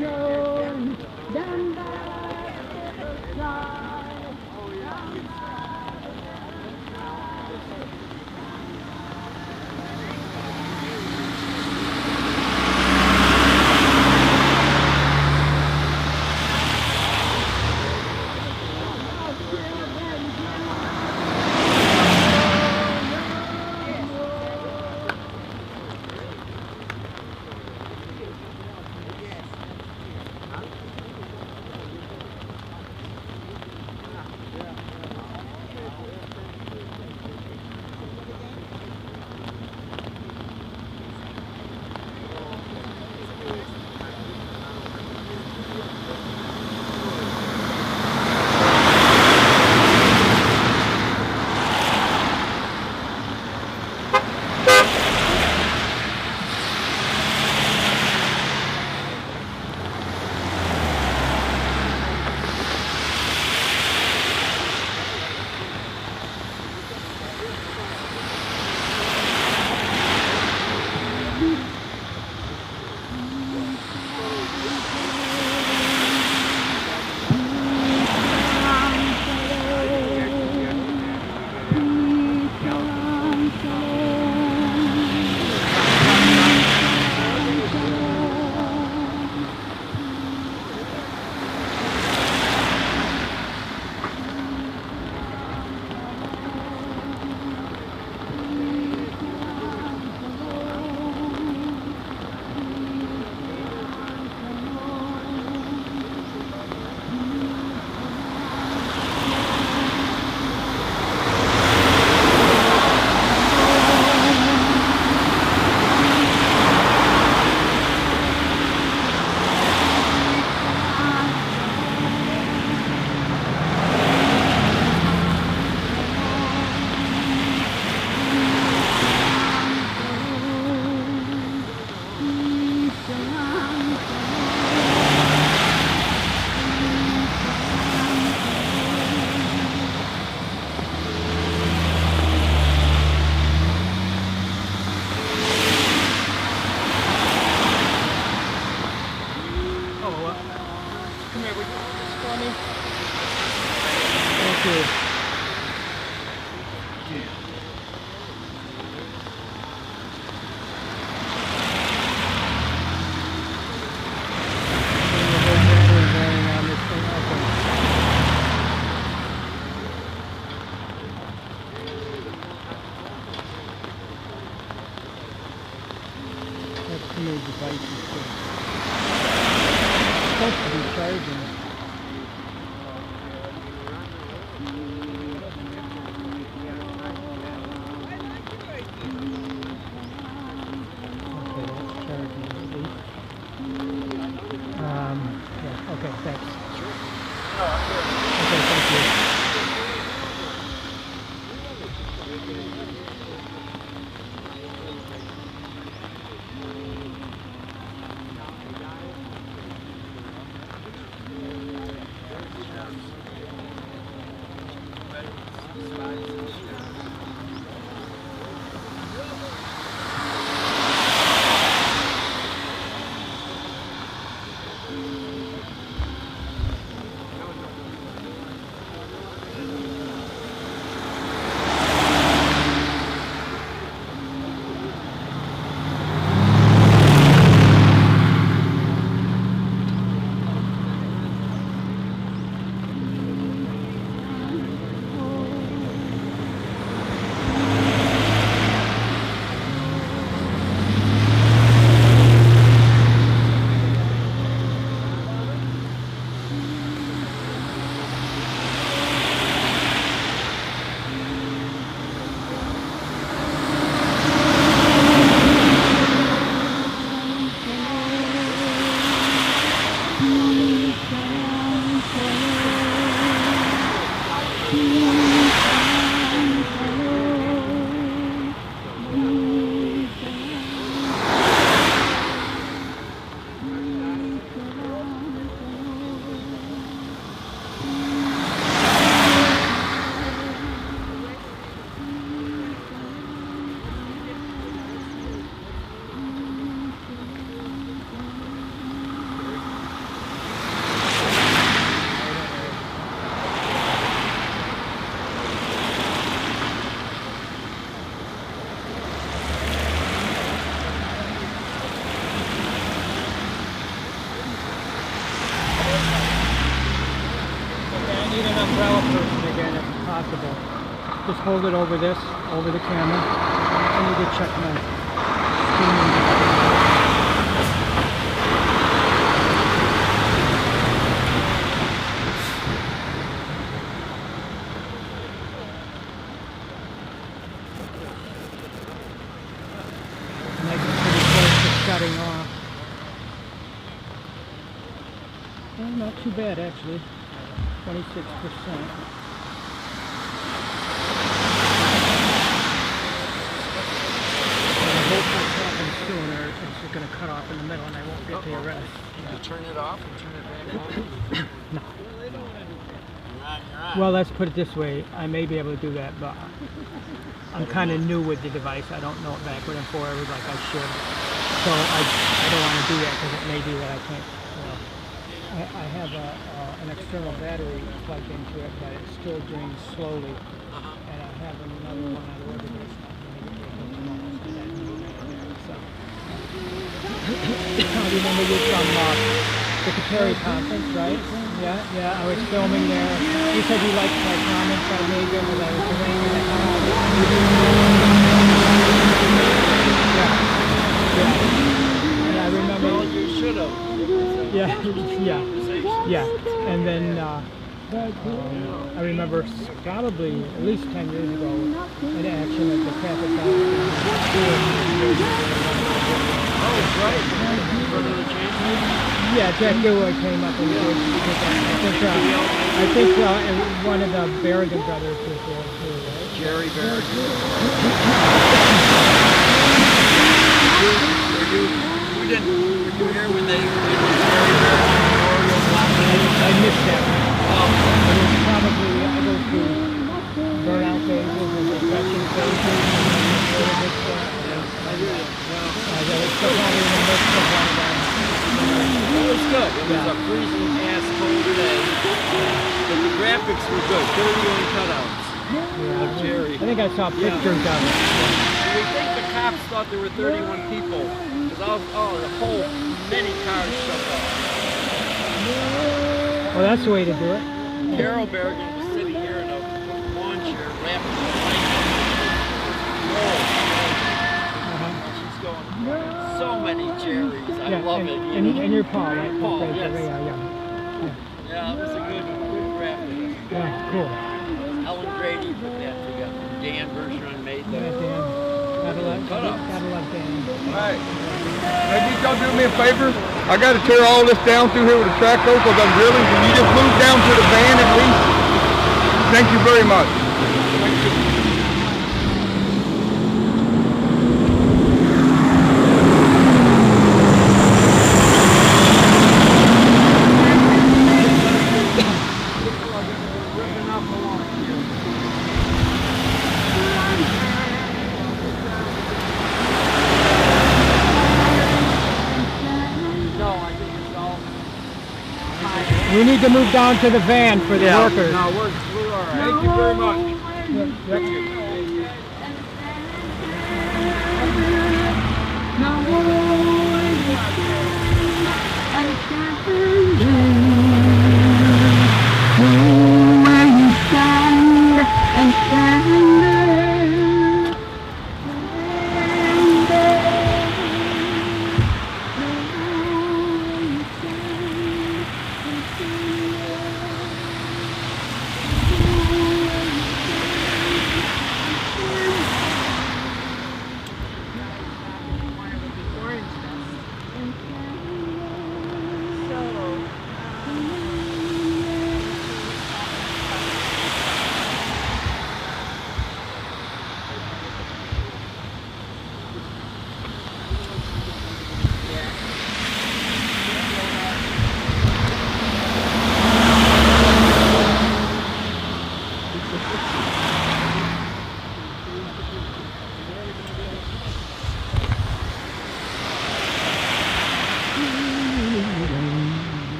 shone down by the side. need an umbrella person again if possible. Just hold it over this, over the camera. I need to check my screen. Shutting off. Well, not too bad actually. 26%. I hope this happens soon, or it's just going to cut off in the middle and I won't get the arrest. Can you turn it off and turn it back on? No. You're on. Well, let's put it this way. I may be able to do that, but I'm kind of new with the device. I don't know it backward and forward like I should. So I don't want to do that because it may be that I can't. I have an external battery plugged into it, but it still drains slowly. And I have another one on order that's not going to get ready tomorrow. So that needs to be there. So I remember you from the Kateri conference, right? Yeah. I was filming there. You said you liked my comments I made there when I was doing it. Yeah. And I remember. Well, you should have. Yeah. And then I remember probably at least 10 years ago an action at the traffic Oh, right. Brother the change? Yeah, Jack Gilroy came up and did I think one of the Berrigan brothers was there too, right? Jerry Berrigan. Were you here when they did the Jerry Berrigan Memorial Block? I missed that. It was probably, I go through burnout phases and depression phases. It was probably in the midst of one of them. It was good. It was a freezing ass cold day. But the graphics were good. 31 cutouts of Jerry. I think I saw pictures of it. We think the cops thought there were 31 people. Because the whole many cars shut off. Well, that's the way to do it. Carol Berrigan was sitting here in a lawn chair rapping the mic. She's going, so many cherries. I love it. And you're Paul, right? Paul, okay, yes. Yeah, it was a good graphic. Yeah, cool. Ellen Grady put that together. Dan Bergeron made that. Yeah, Dan. Gotta love Dan. Alright. Maybe y'all do me a favor. I got to tear all this down through here with a track hoe because I'm drilling. Can you just move down to the van at least? Thank you very much. Thank you. We need to move down to the van for the workers. No, we're all right. Thank you very much. Thank you.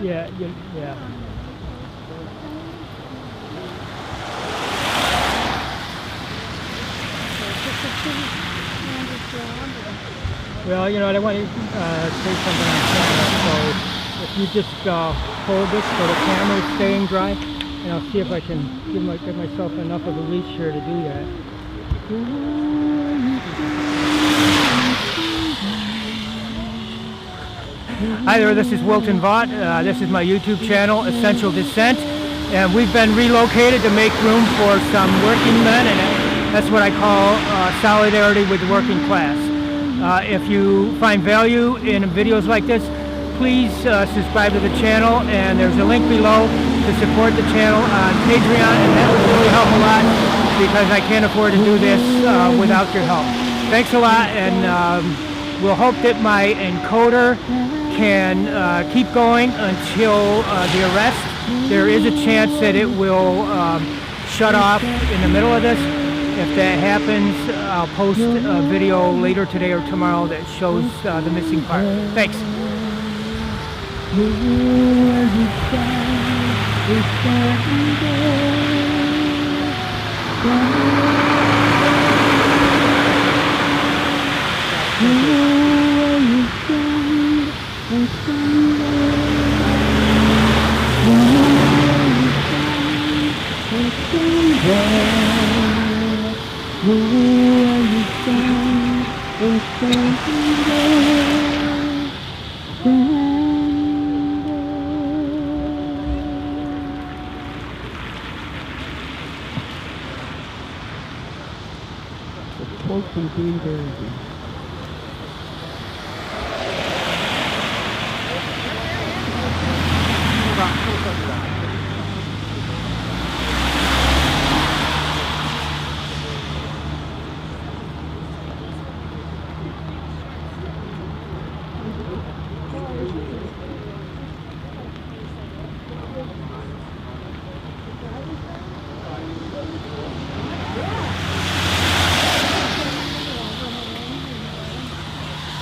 Yeah. Well, you know, I don't want to say something on camera, so if you just hold this so the camera is staying dry, and I'll see if I can give myself enough of a reach here to do that. Hi there, this is Wilton Vaught. This is my YouTube channel, Essential Descent, and we've been relocated to make room for some working men, and that's what I call solidarity with the working class. If you find value in videos like this, please subscribe to the channel, and there's a link below to support the channel on Patreon, and that would really help a lot because I can't afford to do this without your help. Thanks a lot, and we'll hope that my encoder can keep going until the arrest. There is a chance that it will shut off in the middle of this. If that happens, I'll post a video later today or tomorrow that shows the missing part. Thanks.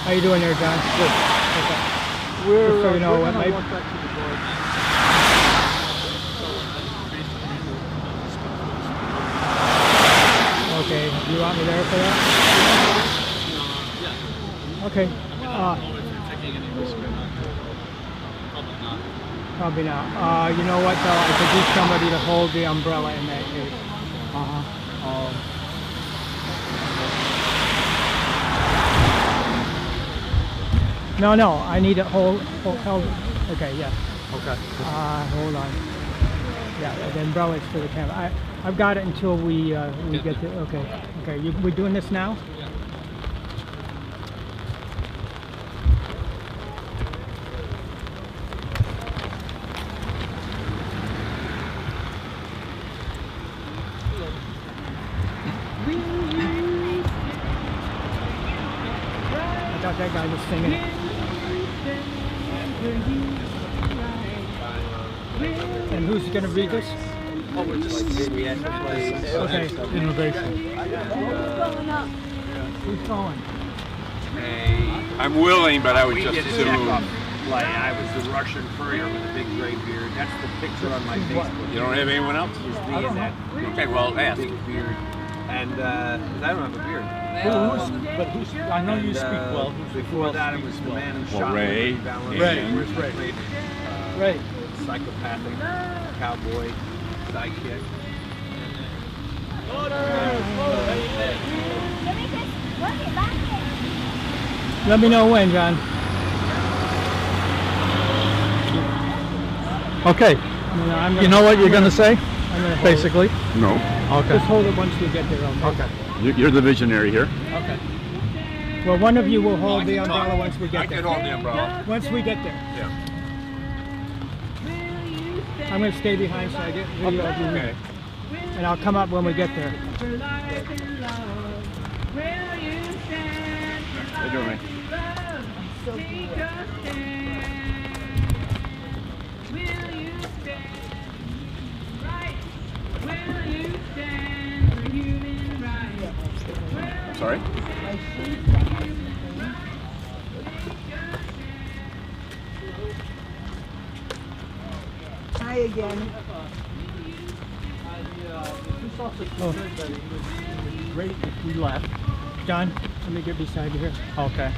How you doing there, John? Good. Okay. Just so you know what my... Okay, you want me there for that? Okay. Probably not. You know what though? I could use somebody to hold the umbrella in that case. No, I need it held. Okay, yes. Okay. Hold on. Yeah, the umbrella is for the camera. I've got it until we get to. Okay. We're doing this now. Yeah. I thought that guy was singing it. And who's going to read this? Oh, we're just Okay. Innovation. Who's going? I'm willing, but I would just assume. Like I was the Russian courier with a big gray beard. That's the picture on my Facebook. You don't have anyone else? It's me and that. Okay, well, ask. Big beard. And I don't have a beard. I know you speak well. Before that, it was the man who shot Ray. Where's Ray? Ray. Psychopathic cowboy sidekick. Let me know when, John. Okay. You know what you're going to say? Basically? No. Okay. Just hold it once we get there. Okay. You're the visionary here. Okay. Well, one of you will hold the umbrella once we get there. I can hold the umbrella. Once we get there. Yeah. I'm going to stay behind so I get video of you. Okay. And I'll come up when we get there. How you doing, man? Sorry? Hi again. Police officer said that it was great if we left John, let me get beside you here. Okay.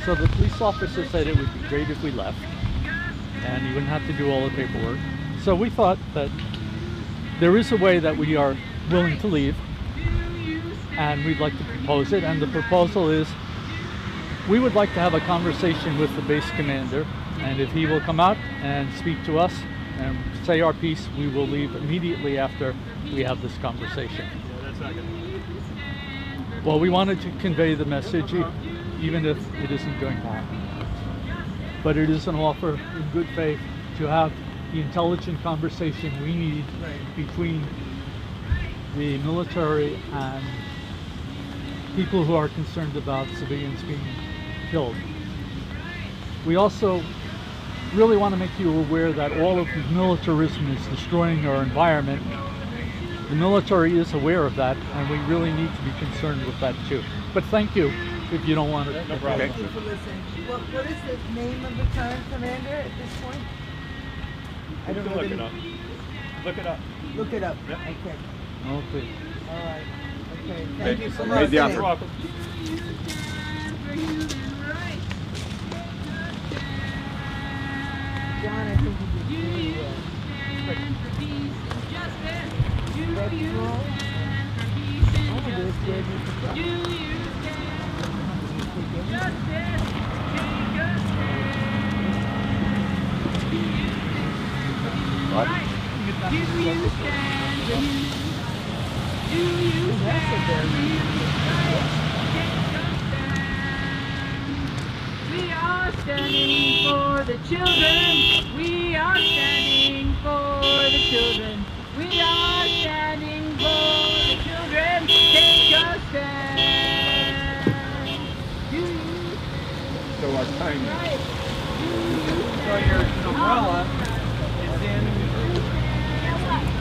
So the police officer said it would be great if we left, and he wouldn't have to do all the paperwork. So we thought that there is a way that we are willing to leave, and we'd like to propose it. And the proposal is we would like to have a conversation with the base commander, and if he will come out and speak to us and say our piece, we will leave immediately after we have this conversation. Well, we wanted to convey the message, even if it isn't going to happen. But it is an offer in good faith to have the intelligent conversation we need between the military and people who are concerned about civilians being killed. We also really want to make you aware that all of the militarism is destroying our environment. The military is aware of that, and we really need to be concerned with that too. But thank you if you don't want to. No problem. Thank you for listening. What is the name of the current commander at this point? I don't know. Look it up. Look it up. Look it up. Yep. Okay. Okay. All right. Okay. Thank you for Made the listening. offer. Welcome. John, I think you did really well. That's all. Oh, there's David. We are standing for the children. We are standing for the children. We are standing for the children. Take a stand. So our time. So your umbrella is in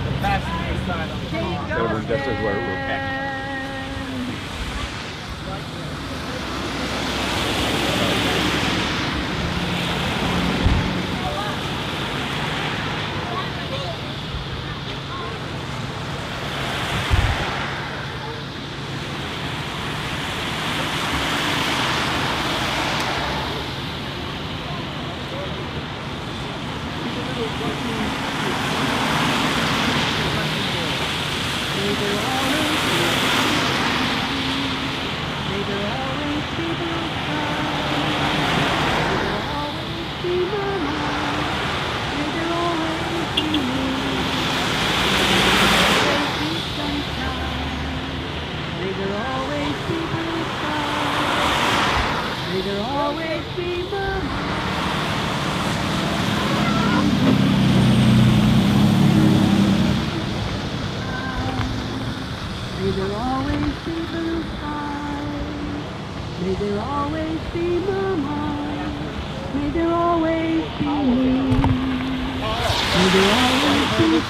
the passenger side of the car. That's where we're packed.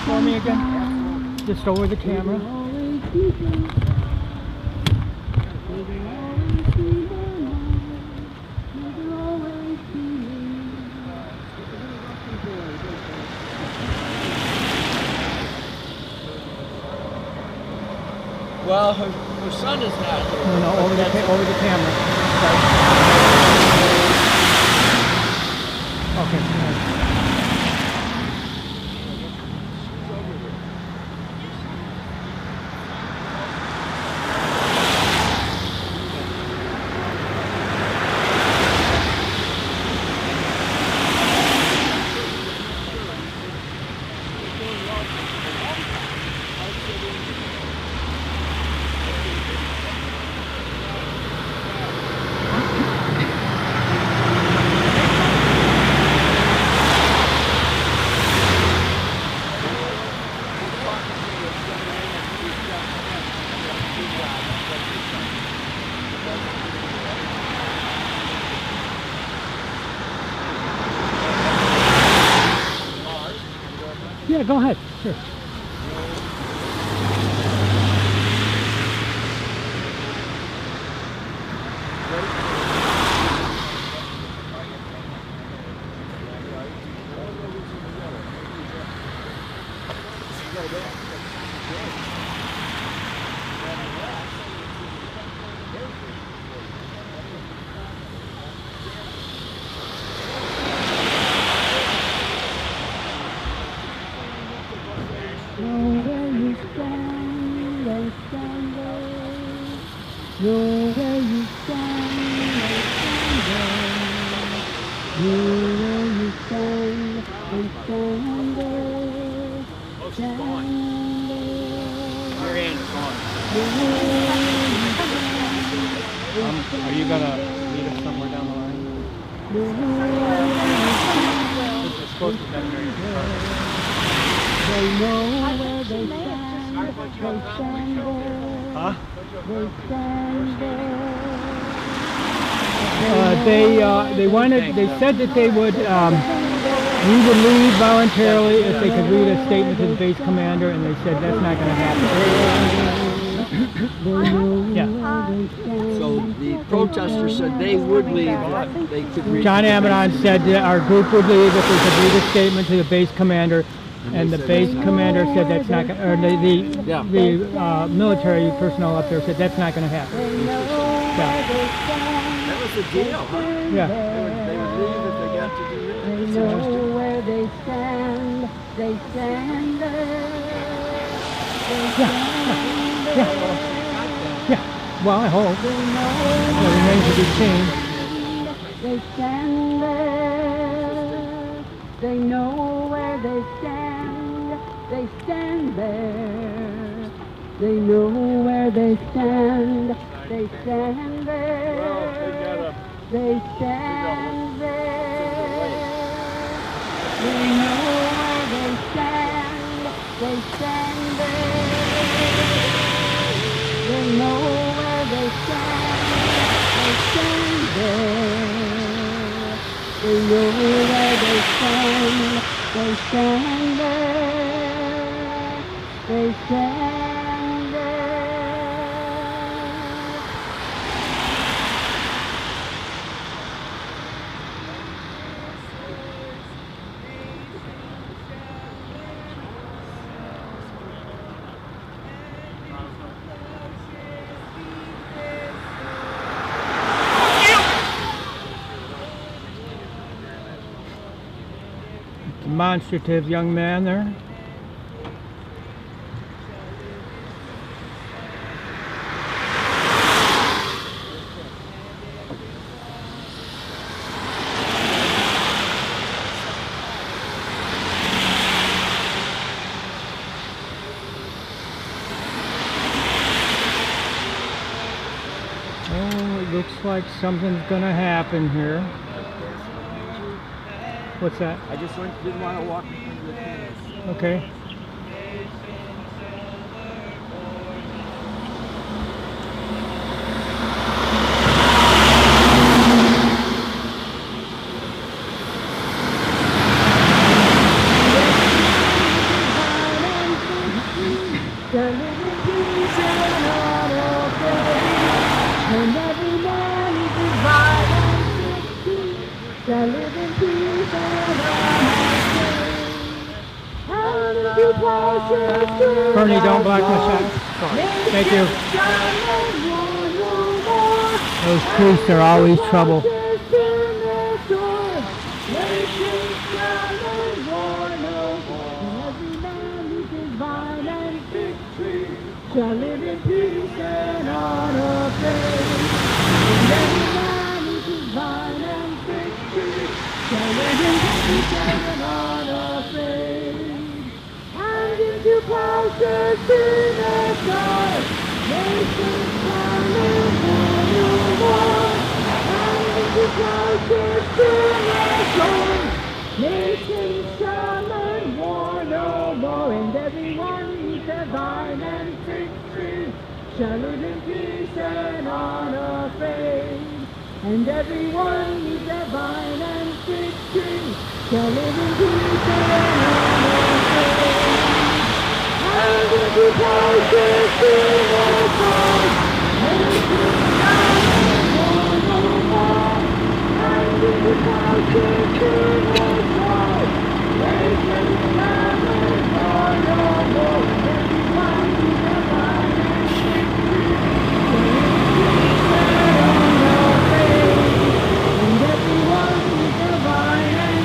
For me again, just over the camera. Well, her son is not here. No, over the camera. Okay. Yeah, go ahead. Sure. Know where you stand, where you stand, and stand there. Oh, she's gone. Your hand's gone. Are you gonna meet us somewhere down the line? It's supposed to be done during the car. They know where they stand, they stand there. Huh? They stand there. They said that they would, we would leave voluntarily if they could read a statement to the base commander, and they said that's not going to happen. Yeah. So the protesters said they would leave if they could read. John Abaddon said that our group would leave if they could read a statement to the base commander, and the base commander said that's not going to, or the military personnel up there said that's not going to happen. Yeah. That was the deal, huh? Yeah. They would leave if they got to do it. They know where they stand there. They stand there. Yeah. Well, I hope. It remains to be seen. They stand there. They know where they stand. They stand there. They know where they stand. They stand there. They stand there. They know where they stand. They stand there. They know where they stand. They stand there. They know where they stand. They stand there. They stand there. Demonstrative young man there. Oh, it looks like something's gonna happen here. What's that? I just didn't want to walk in front of the cars. Okay. Bernie, don't block my shot. Sorry. Thank you. Those priests are always trouble. Shall live in peace and honor faith. And every man is divine and victory. Shall live in peace and honor faith. And into places in the sky, nations shall live for no more. And into places in the sky, nations shall learn war no more. And everyone is divine and shall live in peace and honor faith. And everyone is divine and victory. Shall live in peace and honor faith. And if you places in the sky, nations shall war no more. And if you places in the sky, nations shall war no more. Everyone is divine and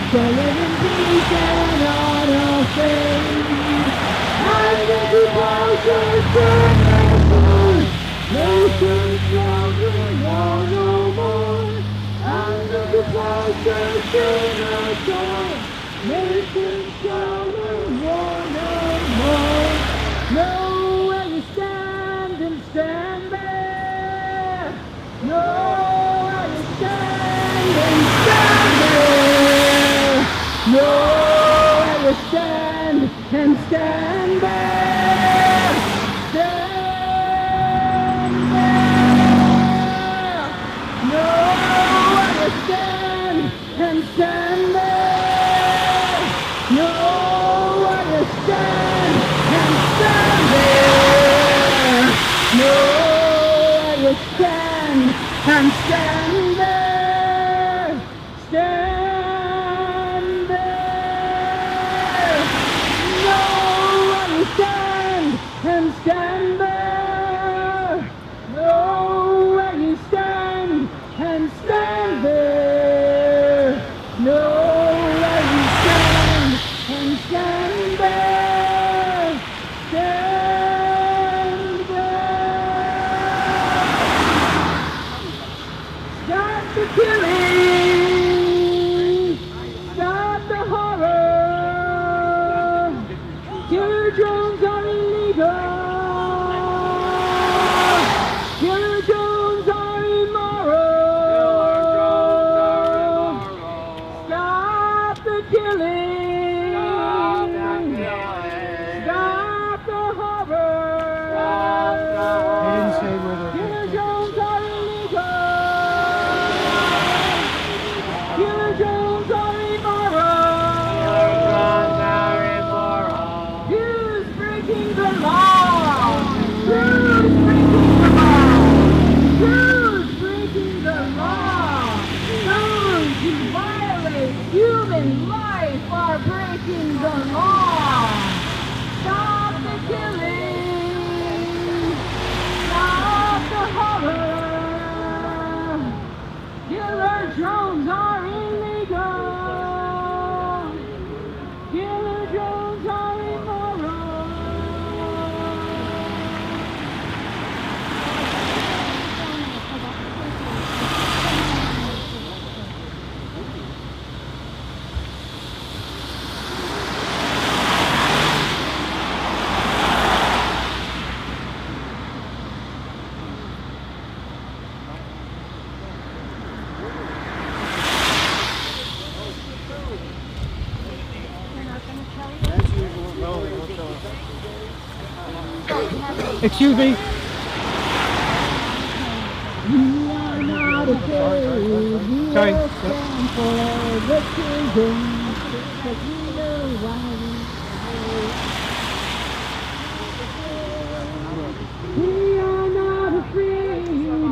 shall live in peace and honor faith. And if you and stand there, stand there. No one stand and stand there. No one stand and stand there. No one stand and stand there, stand there. Stop the killing, stop the horror. Killer drones are illegal. Killer drones are immoral. Stop the killing. Stop the horror. They didn't say whether. Killer drones are illegal. Killer drones are immoral. Who's breaking the law? Who's breaking the law? Who's breaking the law? Those who violate human life are breaking the law. Stop the killing. Stop the horror. Killer drones are illegal. Killer drones are immoral. Excuse me? We are not afraid. We Sorry. will stand for the children, 'cause we know why we are not afraid.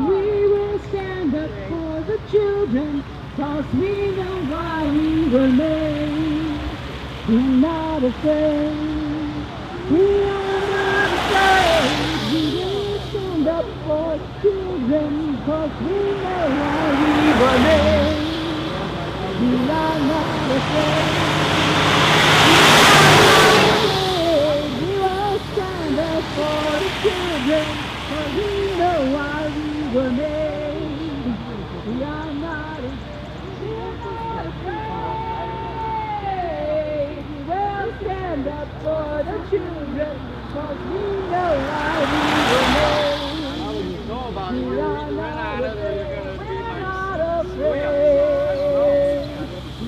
We will stand up for the children, 'cause we know why we were made. We're not afraid. We are not afraid. We will stand up for children, 'cause we know why we were made. We are not afraid. We will stand up for the children, 'cause we know why we were made. We are not afraid. We will stand up for the children, 'cause we know why we were made. We are not afraid. We're not afraid.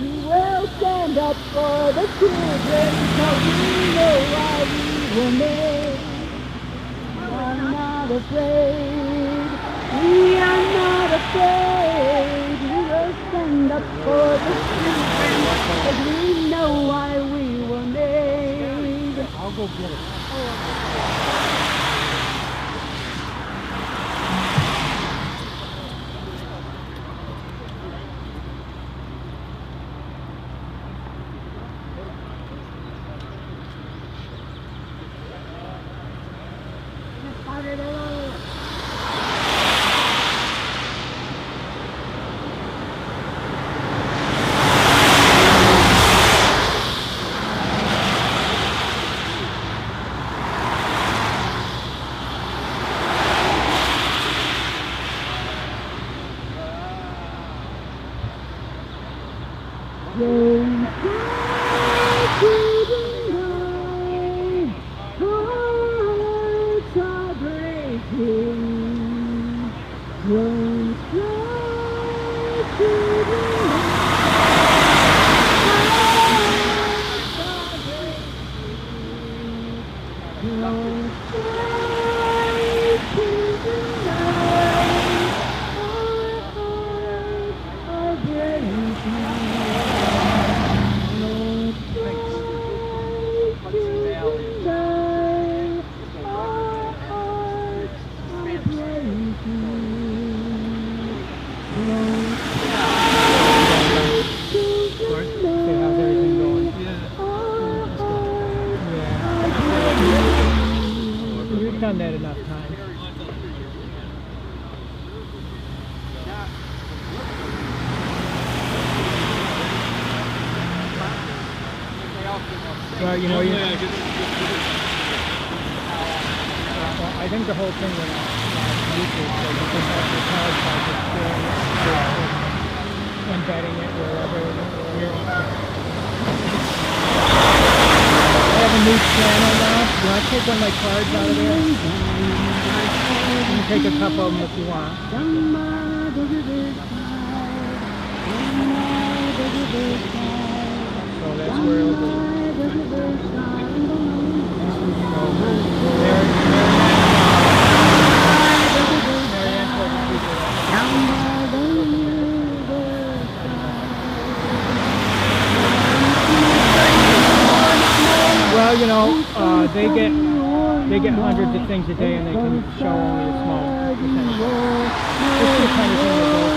We will stand up for the children, 'cause we know why we were made. We are not afraid. We are not afraid. We will stand up for the children, 'cause we know why we were made. I'll go get it. time. Well, you know, I think the whole thing went on YouTube, so you can have the cloud project embedding it wherever I have a new channel now. You want to take one of my cards out of there? You can take a couple of them if you want. So that's where it'll be. Well, you know, they get hundreds of things a day, and they can show only a small percentage. It's the kind of thing that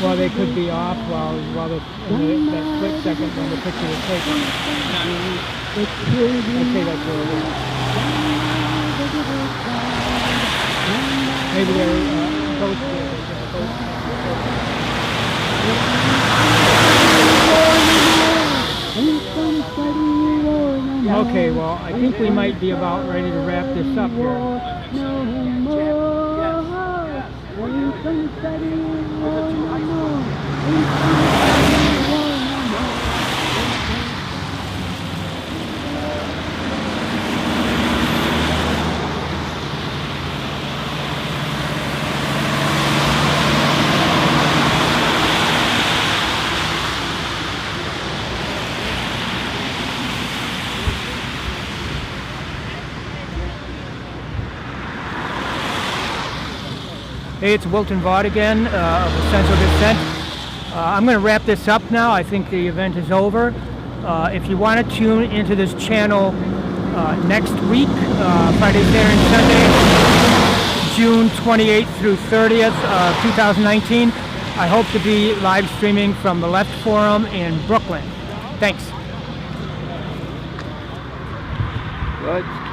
Well, they could be off while that split second when the picture is taken. I'd say that's where it is. Maybe they're both. Okay, well, I think we might be about ready to wrap this up here. Hey, it's Wilton Vaught again of the Central Descent. I'm going to wrap this up now. I think the event is over. If you want to tune into this channel next week, Friday, Saturday, and Sunday, June 28th through 30th, 2019, I hope to be live streaming from the Left Forum in Brooklyn. Thanks. Right.